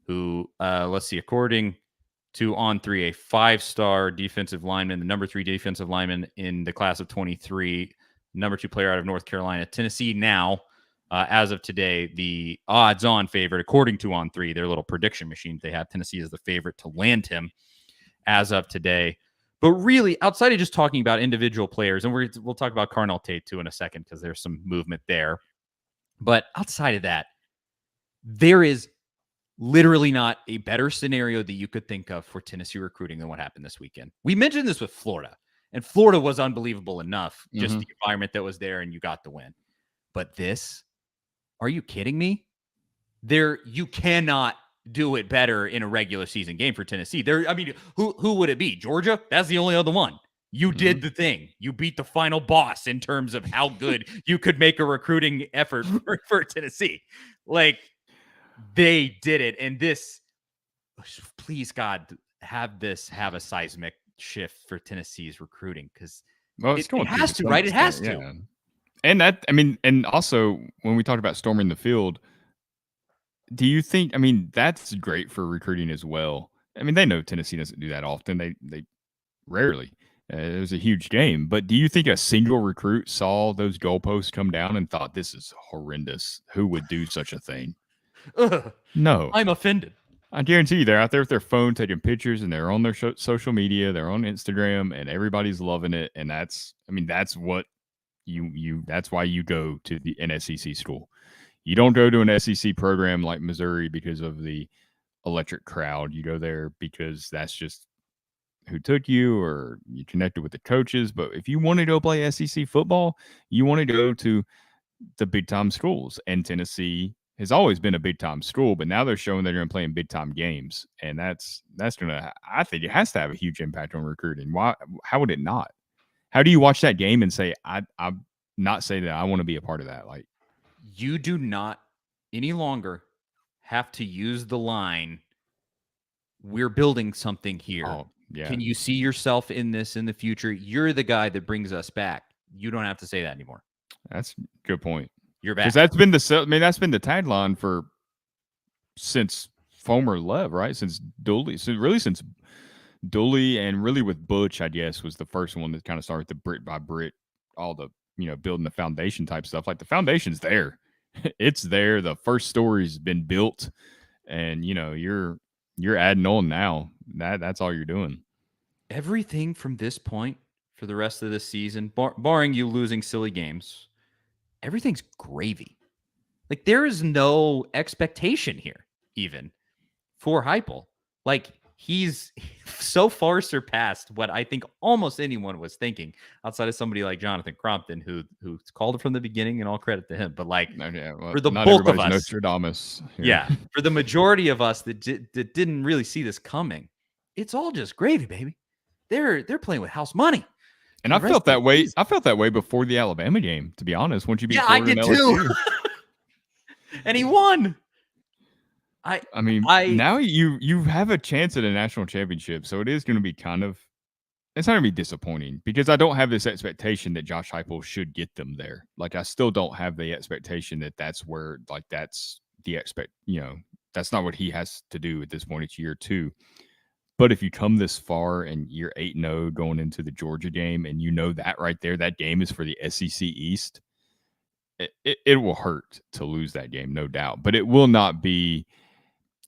who, let's see, according to On3, a 5-star defensive lineman, the number 3 defensive lineman in the class of 23, number 2 player out of North Carolina. Tennessee now, as of today, the odds-on favorite, according to On3, their little prediction machine they have, Tennessee is the favorite to land him as of today. But really, outside of just talking about individual players, and we'll talk about Cardinal Tate too in a second because there's some movement there. But outside of that, there is literally not a better scenario that you could think of for Tennessee recruiting than what happened this weekend. We mentioned this with Florida, and Florida was unbelievable enough, just the environment that was there, and you got the win. But this, are you kidding me? You cannot do it better in a regular season game for Tennessee. Who would it be? Georgia? That's the only other one. You did the thing. You beat the final boss in terms of how good you could make a recruiting effort for Tennessee. Like, they did it. And this, please, God, have a seismic shift for Tennessee's recruiting, because it has to, right? It has to. Yeah. And also when we talked about storming the field, do you think, that's great for recruiting as well. They know Tennessee doesn't do that often. They rarely. It was a huge game. But do you think a single recruit saw those goalposts come down and thought, this is horrendous? Who would do such a thing? No. I'm offended. I guarantee you they're out there with their phone taking pictures, and they're on their social media, they're on Instagram, and everybody's loving it. And that's what that's why you go to an SEC school. You don't go to an SEC program like Missouri because of the electric crowd. You go there because that's just who took you, or you connected with the coaches. But if you want to go play SEC football, you want to go to the big time schools. And Tennessee has always been a big time school, but now they're showing they're going to play in big time games. And that's going to, I think it has to have a huge impact on recruiting. Why? How would it not? How do you watch that game and say, I'm not say that I want to be a part of that? Like, you do not any longer have to use the line, we're building something here. Oh, yeah. Can you see yourself in this in the future? You're the guy that brings us back. You don't have to say that anymore. That's a good point. You're back. Because that's been the tagline since Fulmer left, right? Since Dooley. So really since Dooley, and really with Butch, I guess, was the first one that kind of started the brick by brick, all the, building the foundation type stuff. Like, the foundation's there. It's there. The first story's been built, and you're adding on now. That's all you're doing. Everything from this point for the rest of the season, barring you losing silly games, everything's gravy. Like, there is no expectation here, even for Heupel. Like, he's so far surpassed what I think almost anyone was thinking, outside of somebody like Jonathan Crompton, who called it from the beginning, and all credit to him. But for the bulk of us, Nostradamus. Yeah, for the majority of us that didn't really see this coming, it's all just gravy, baby. They're playing with house money. And I felt that way. I felt that way before the Alabama game, to be honest. Once you beat Florida, I did too. And he won. Now you have a chance at a national championship, so it is going to be it's not going to be disappointing, because I don't have this expectation that Josh Heupel should get them there. Like, I still don't have the expectation that that's where, like, that's the that's not what he has to do at this point. It's year 2. But if you come this far and you're 8-0 going into the Georgia game, and that right there, that game is for the SEC East, it will hurt to lose that game, no doubt. But it will not be.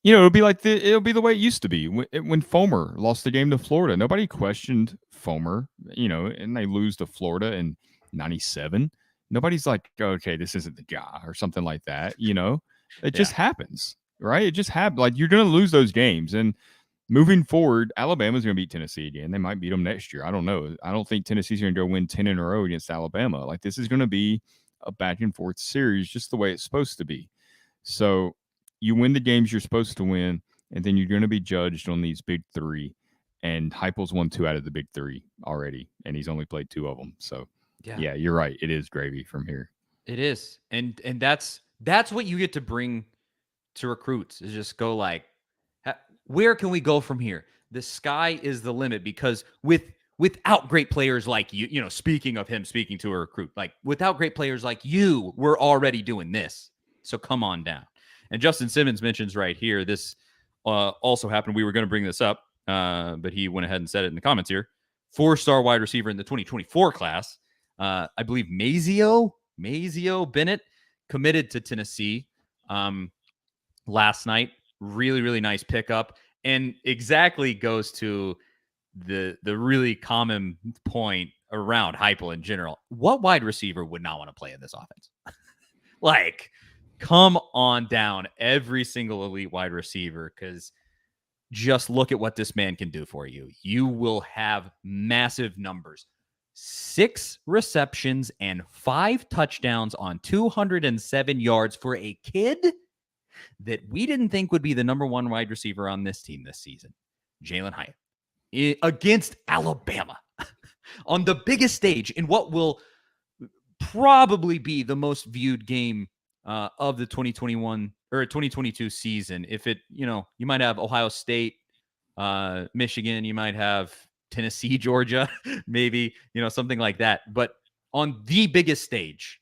It'll be like it'll be the way it used to be when Fulmer lost the game to Florida. Nobody questioned Fulmer, and they lose to Florida in '97. Nobody's like, okay, this isn't the guy or something like that. It just happens, right? It just happens. Like, you're going to lose those games. And moving forward, Alabama's going to beat Tennessee again. They might beat them next year. I don't know. I don't think Tennessee's going to go win 10 in a row against Alabama. Like, this is going to be a back and forth series, just the way it's supposed to be. So you win the games you're supposed to win, and then you're going to be judged on these big three. And Heupel's won 2 out of the big 3 already, and he's only played 2 of them. So, yeah, you're right. It is gravy from here. It is. And that's what you get to bring to recruits, is just go like, where can we go from here? The sky is the limit, because without great players like you, speaking of him speaking to a recruit, like, without great players like you, we're already doing this. So come on down. And Justin Simmons mentions right here, this also happened. We were going to bring this up, but he went ahead and said it in the comments here. 4-star wide receiver in the 2024 class. I believe Mazio Bennett committed to Tennessee last night. Really, really nice pickup, and exactly goes to the really common point around Heupel in general. What wide receiver would not want to play in this offense? Like, come on down, every single elite wide receiver, because just look at what this man can do for you. You will have massive numbers. 6 receptions and 5 touchdowns on 207 yards for a kid that we didn't think would be the number 1 wide receiver on this team this season. Jalen Hyatt against Alabama on the biggest stage in what will probably be the most viewed game of the 2021 or 2022 season. If it, you might have Ohio State, Michigan, you might have Tennessee, Georgia, maybe, something like that. But on the biggest stage,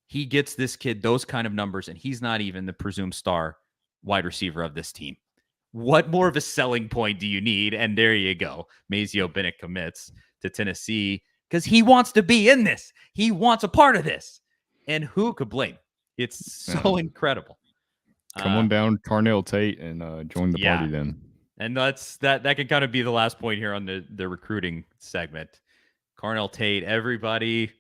he gets this kid those kind of numbers, and he's not even the presumed star wide receiver of this team. What more of a selling point do you need? And there you go. Mazio Bennett commits to Tennessee because he wants to be in this. He wants a part of this. And who could blame? It's so incredible. Come on down, Cardinal Tate, and join the party then. And that could kind of be the last point here on the recruiting segment. Cardinal Tate, everybody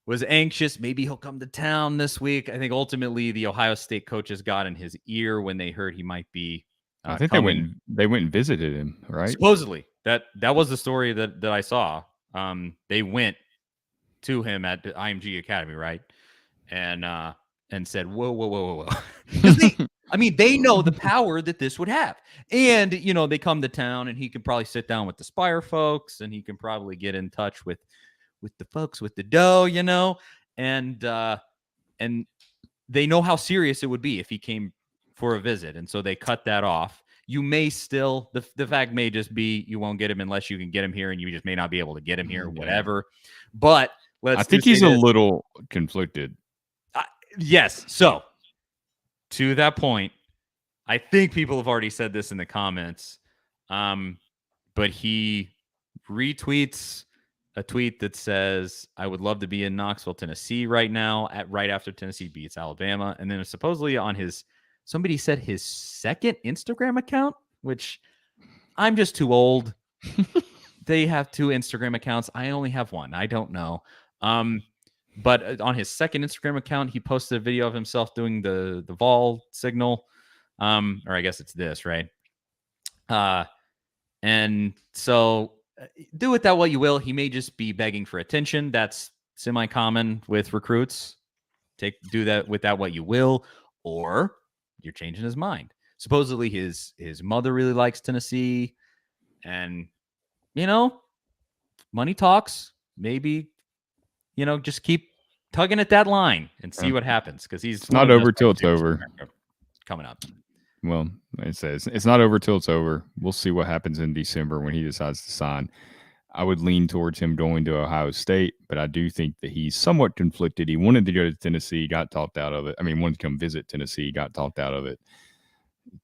was anxious. Maybe he'll come to town this week. I think ultimately the Ohio State coaches got in his ear when they heard he might be. I think coming. They went and visited him, right? Supposedly, that was the story that I saw. They went to him at the IMG Academy, right? And said, whoa. They know the power that this would have. And, they come to town, and he can probably sit down with the Spire folks, and he can probably get in touch with the folks with the dough, and they know how serious it would be if he came for a visit. And so they cut that off. You may still, the fact may just be you won't get him unless you can get him here, and you just may not be able to get him here, whatever. But I think he's a little conflicted. Yes. So to that point, I think people have already said this in the comments, but he retweets a tweet that says, I would love to be in Knoxville, Tennessee right now, right after Tennessee beats Alabama. And then supposedly on somebody said his second Instagram account, which I'm just too old. They have 2 Instagram accounts. I only have 1. I don't know. But on his second Instagram account, he posted a video of himself doing the Vol signal. Or I guess it's this, right? And so do with that what you will. He may just be begging for attention. That's semi-common with recruits. Do that with that what you will, or you're changing his mind. Supposedly his mother really likes Tennessee, and money talks. Maybe just keep tugging at that line and see what happens, because he's not over till it's over. Coming up. Well, it says it's not over till it's over. We'll see what happens in December when he decides to sign. I would lean towards him going to Ohio State, but I do think that he's somewhat conflicted. He wanted to go to Tennessee, got talked out of it. Wanted to come visit Tennessee, got talked out of it.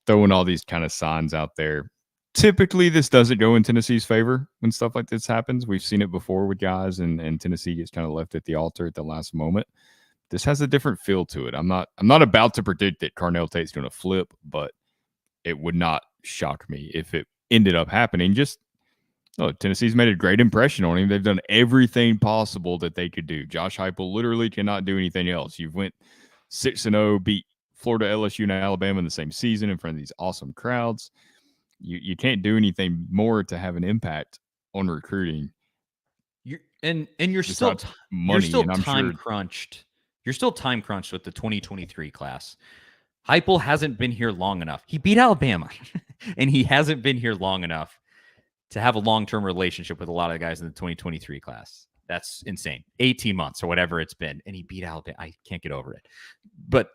Throwing all these kind of signs out there. Typically, this doesn't go in Tennessee's favor when stuff like this happens. We've seen it before with guys, and Tennessee gets kind of left at the altar at the last moment. this has a different feel to it. I'm not about to predict that Cardinal Tate's going to flip, but it would not shock me if it ended up happening. Just Tennessee's made a great impression on him. They've done everything possible that they could do. Josh Heupel literally cannot do anything else. You've went 6-0, beat Florida, LSU, and Alabama in the same season in front of these awesome crowds. You can't do anything more to have an impact on recruiting. You're still time crunched. You're still time crunched with the 2023 class. Heupel hasn't been here long enough. He beat Alabama, and he hasn't been here long enough to have a long-term relationship with a lot of the guys in the 2023 class. That's insane. 18 months or whatever it's been, and he beat Alabama. I can't get over it. But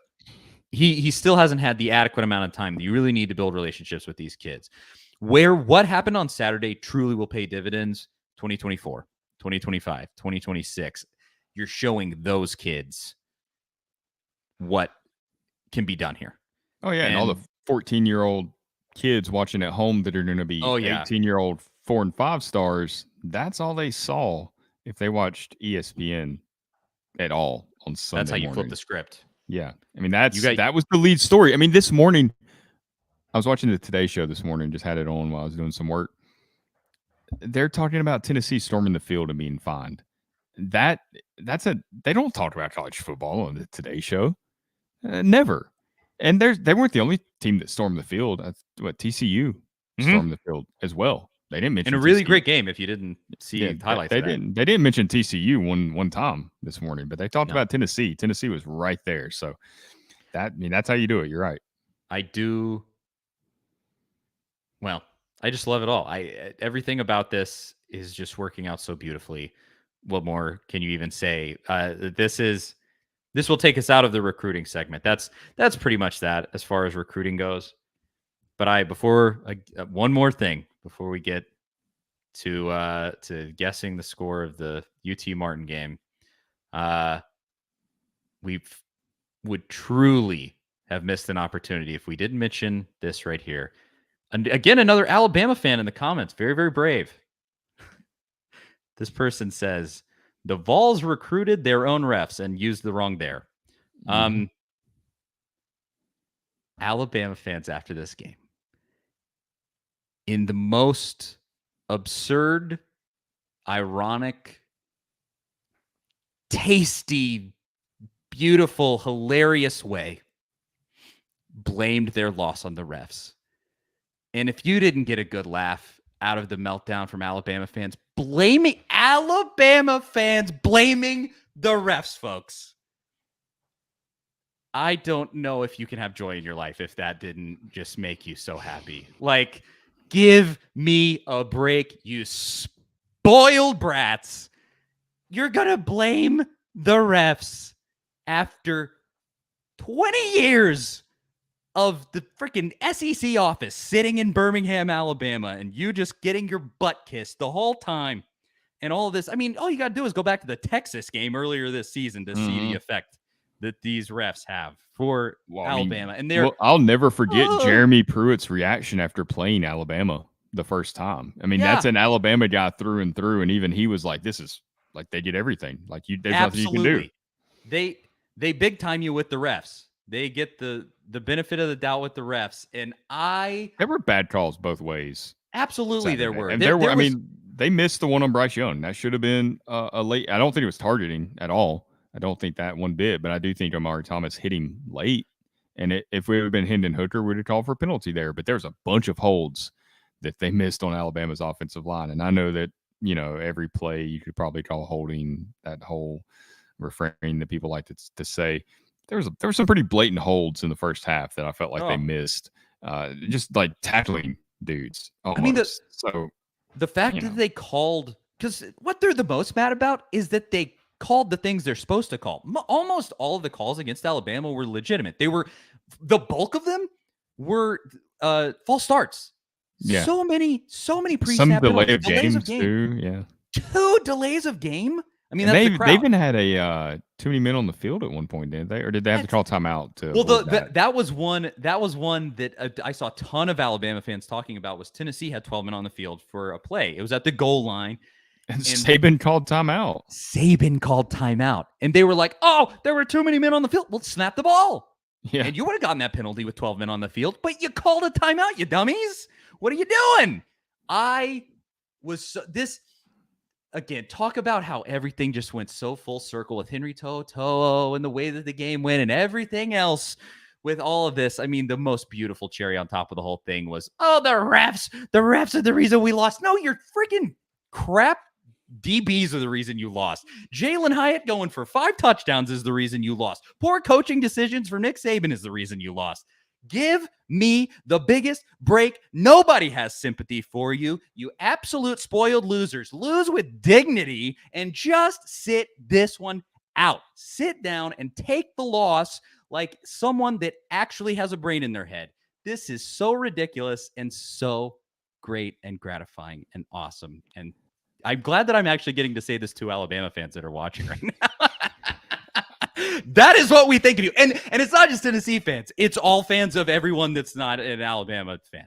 he still hasn't had the adequate amount of time that you really need to build relationships with these kids. What happened on Saturday truly will pay dividends 2024, 2025, 2026. You're showing those kids what can be done here. Oh, yeah, and all the 14-year-old kids watching at home that are going to be 18-year-old 4 and 5 stars, that's all they saw if they watched ESPN at all on Sunday That's how you morning. flip the script. Yeah. I mean, that was the lead story. I mean, this morning, I was watching the Today Show this morning, just had it on while I was doing some work. They're talking about Tennessee storming the field and being fined. They don't talk about college football on the Today Show. Never. And they weren't the only team that stormed the field. TCU stormed the field as well. They didn't mention in a really TCU. Great game. If you didn't see highlights, they didn't mention TCU one time this morning, but they talked about Tennessee. Tennessee was right there. So that's how you do it. You're right. I do. Well, I just love it all. Everything about this is just working out so beautifully. What more can you even say? This will take us out of the recruiting segment. That's pretty much that as far as recruiting goes. But one more thing before we get to guessing the score of the UT Martin game. We would truly have missed an opportunity if we didn't mention this right here. And again, another Alabama fan in the comments. Very, very brave. This person says, the Vols recruited their own refs and used the wrong there. Alabama fans after this game, in the most absurd, ironic, tasty, beautiful, hilarious way, blamed their loss on the refs. And if you didn't get a good laugh out of the meltdown from Alabama fans, blaming the refs, folks. I don't know if you can have joy in your life if that didn't just make you so happy. Like, give me a break, you spoiled brats. You're going to blame the refs after 20 years of the freaking SEC office sitting in Birmingham, Alabama, and you just getting your butt kissed the whole time and all of this. I mean, all you got to do is go back to the Texas game earlier this season to see the effect that these refs have for Alabama. I'll never forget Jeremy Pruitt's reaction after playing Alabama the first time. I mean, that's an Alabama guy through and through, and even he was like, "This is like they did everything. Like there's nothing you can do." They big time you with the refs. They get the benefit of the doubt with the refs, and there were bad calls both ways. Absolutely, Saturday. there were. And there were. I mean, they missed the one on Bryce Young. That should have been a late. I don't think it was targeting at all. I don't think that one bit, but I do think Omari Thomas hit him late. And if we would have been Hendon Hooker, we'd have called for a penalty there. But there's a bunch of holds that they missed on Alabama's offensive line. And I know that, every play you could probably call holding, that whole refrain that people like to say. There were some pretty blatant holds in the first half that I felt like they missed. Just like tackling dudes. Almost. I mean, the fact that they called, because what they're the most mad about is that they called the things they're supposed to call. Almost all of the calls against Alabama were legitimate. The bulk of them were false starts. Yeah. So many pre-snap some delay penalties, of games too. Yeah. 2 delays of game. I mean, they even had a too many men on the field at one point, didn't they? Or did they have to call timeout? That was one that I saw a ton of Alabama fans talking about. Was Tennessee had 12 men on the field for a play. It was at the goal line, And Saban called timeout. Saban called timeout. And they were like, oh, there were too many men on the field. Well, snap the ball. Yeah. And you would have gotten that penalty with 12 men on the field, but you called a timeout, you dummies. What are you doing? Again, talk about how everything just went so full circle with Henry To'o and the way that the game went and everything else with all of this. I mean, the most beautiful cherry on top of the whole thing was, oh, the refs are the reason we lost. No, you're freaking crap. DBs are the reason you lost. Jalen Hyatt going for 5 touchdowns is the reason you lost. Poor coaching decisions for Nick Saban is the reason you lost. Give me the biggest break. Nobody has sympathy for you. You absolute spoiled losers. Lose with dignity and just sit this one out. Sit down and take the loss like someone that actually has a brain in their head. This is so ridiculous and so great and gratifying and awesome. And I'm glad that I'm actually getting to say this to Alabama fans that are watching right now. That is what we think of you. And it's not just Tennessee fans. It's all fans of everyone that's not an Alabama fan.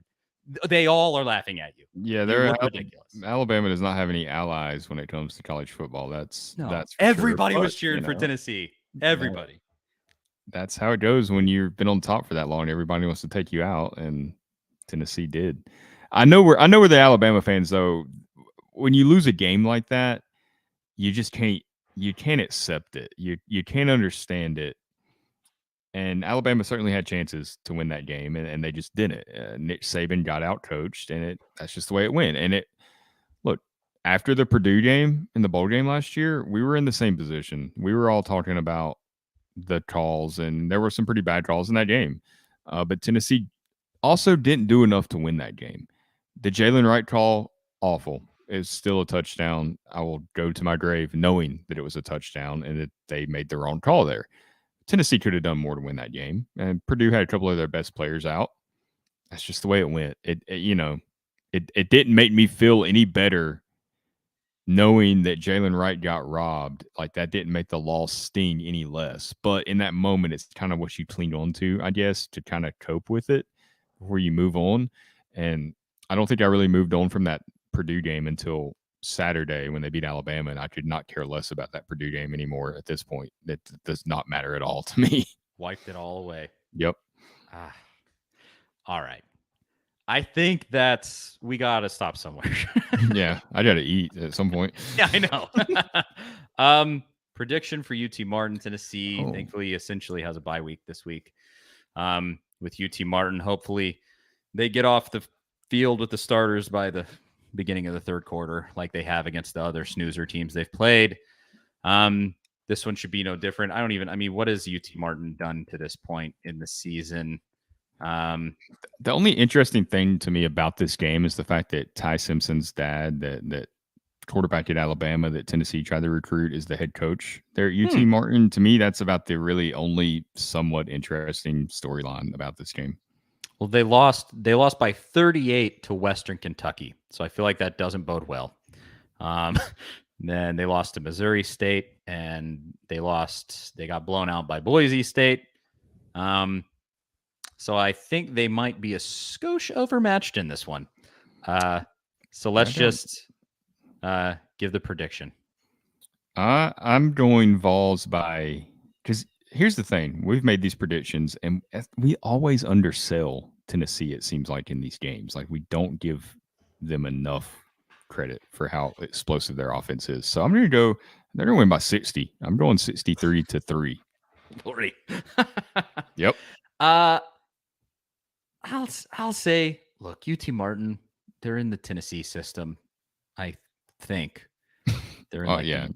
They all are laughing at you. Yeah, ridiculous. Alabama does not have any allies when it comes to college football. That's everybody sure. was cheering for Tennessee. Everybody. That's how it goes when you've been on top for that long. Everybody wants to take you out, and Tennessee did. I know we're the Alabama fans though. When you lose a game like that, you just can't accept it. You can't understand it. And Alabama certainly had chances to win that game, and they just didn't. Nick Saban got out-coached, and that's just the way it went. And look, after the Purdue game in the bowl game last year, we were in the same position. We were all talking about the calls, and there were some pretty bad calls in that game. But Tennessee also didn't do enough to win that game. The Jalen Wright call, awful. It's still a touchdown. I will go to my grave knowing that it was a touchdown and that they made the wrong call there. Tennessee could have done more to win that game, and Purdue had a couple of their best players out. That's just the way it went. It didn't make me feel any better knowing that Jalen Wright got robbed. Like, that didn't make the loss sting any less. But in that moment, it's kind of what you cling on to, I guess, to kind of cope with it before you move on. And I don't think I really moved on from that Purdue game until Saturday when they beat Alabama, and I could not care less about that Purdue game anymore at this point. It does not matter at all to me. Wiped it all away. Yep. All right. I think we got to stop somewhere. Yeah, I got to eat at some point. Yeah, I know. Prediction for UT Martin, Tennessee. Oh. Thankfully, essentially has a bye week this week. With UT Martin, hopefully they get off the field with the starters by the beginning of the third quarter, like they have against the other snoozer teams they've played. This one should be no different. What has UT Martin done to this point in the season? The only interesting thing to me about this game is the fact that Ty Simpson's dad, that quarterback at Alabama that Tennessee tried to recruit, is the head coach there at UT Martin. To me, that's about the really only somewhat interesting storyline about this game. Well, they lost by 38 to Western Kentucky. So I feel like that doesn't bode well. Then they lost to Missouri State, and they got blown out by Boise State. So I think they might be a skosh overmatched in this one. So let's just give the prediction. I'm going Vols because here's the thing. We've made these predictions, and we always undersell Tennessee, it seems like, in these games. Like, we don't give them enough credit for how explosive their offense is. So I'm going to go – they're going to win by 60. I'm going 63-3. Glory. Yep. I'll say, look, UT Martin, they're in the Tennessee system, I think. They're in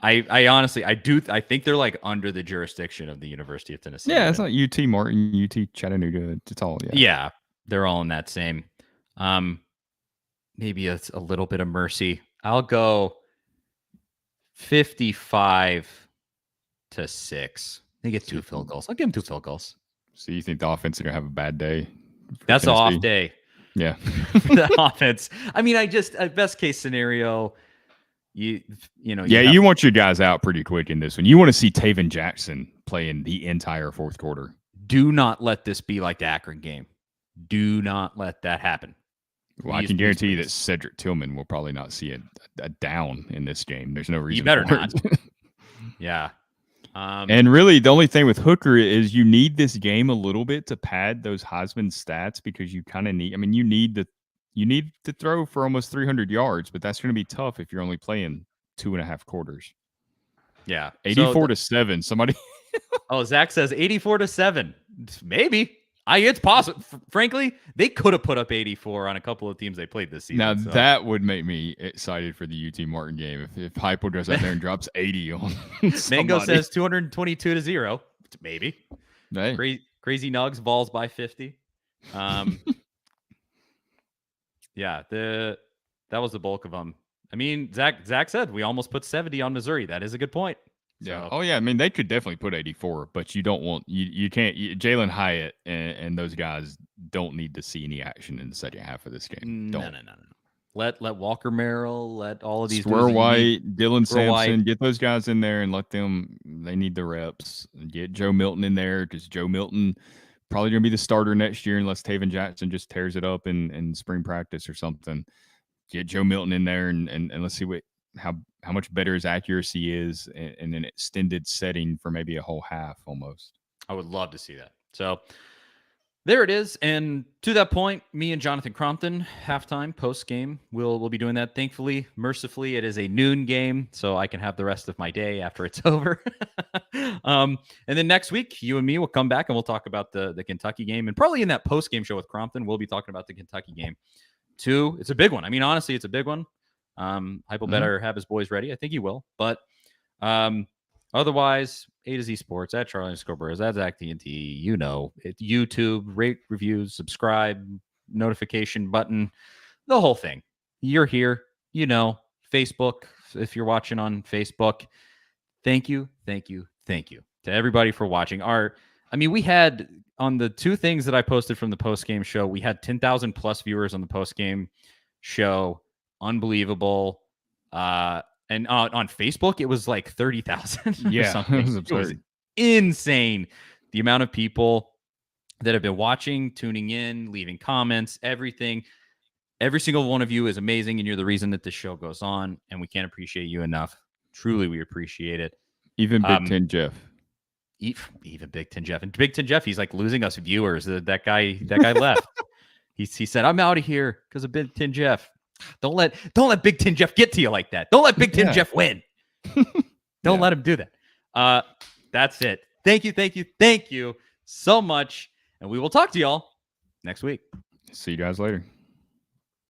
I honestly, I think they're like under the jurisdiction of the University of Tennessee. Yeah, it's like UT Martin, UT Chattanooga. It's all, yeah, they're all in that same. Maybe it's a little bit of mercy. I'll go 55-6. They get 2 field goals. I'll give them 2 field goals. So you think the offense is going to have a bad day? That's an off day. Yeah. The offense. I mean, best case scenario, you want your guys out pretty quick in this one. You want to see Taven Jackson playing the entire fourth quarter. Do not let this be like the Akron game. Do not let that happen. Well, I can guarantee you that Cedric Tillman will probably not see a down in this game. There's no reason. You better for not. it. Yeah. And really, the only thing with Hooker is you need this game a little bit to pad those Heisman stats because you kind of need. I mean, you need to throw for almost 300 yards, but that's going to be tough if you're only playing 2.5 quarters. Yeah, 84-7. Somebody. Oh, Zach says 84-7. Maybe. It's possible. Frankly, they could have put up 84 on a couple of teams they played this season. Now that would make me excited for the UT Martin game if Heupel goes out there and drops 80 on. Mango says 222-0. Maybe. Hey. Crazy Nugs, Vols by 50. Yeah, that was the bulk of them. I mean, Zach said we almost put 70 on Missouri. That is a good point. Yeah. So. Oh yeah. I mean, they could definitely put 84, but you don't want you can't. Jalen Hyatt and those guys don't need to see any action in the second half of this game. No. Let Walker Merrill, let all of these Swear White, Dylan Sampson, White. get those guys in there and let them. They need the reps. Get Joe Milton in there because Joe Milton probably going to be the starter next year unless Taven Jackson just tears it up in spring practice or something. Get Joe Milton in there and let's see how much better his accuracy is in an extended setting for maybe a whole half almost. I would love to see that. So there it is. And to that point, me and Jonathan Crompton, halftime, post-game, we'll be doing that. Thankfully, mercifully, it is a noon game, so I can have the rest of my day after it's over. And then next week, you and me will come back and we'll talk about the Kentucky game. And probably in that post-game show with Crompton, we'll be talking about the Kentucky game too. It's a big one. I mean, honestly, it's a big one. Heupel better have his boys ready. I think he will. But otherwise, A to Z Sports at Charlie Burris. That's Zach TNT. You know, YouTube, rate, reviews, subscribe, notification button, the whole thing. You're here. You know, Facebook. If you're watching on Facebook, thank you to everybody for watching. We had on the two things that I posted from the post game show, we had 10,000 plus viewers on the post game show. Unbelievable. And on Facebook, it was like 30,000 or something. It was insane. The amount of people that have been watching, tuning in, leaving comments, everything. Every single one of you is amazing, and you're the reason that this show goes on, and we can't appreciate you enough. Truly, we appreciate it. Even Big Ten Jeff. Even Big Ten Jeff. And Big Ten Jeff, he's like losing us viewers. That guy left. He said, I'm out of here because of Big Ten Jeff. Don't let Big Ten Jeff get to you like that. Don't let Big Ten Jeff win. Don't let him do that. That's it. Thank you so much. And we will talk to y'all next week. See you guys later.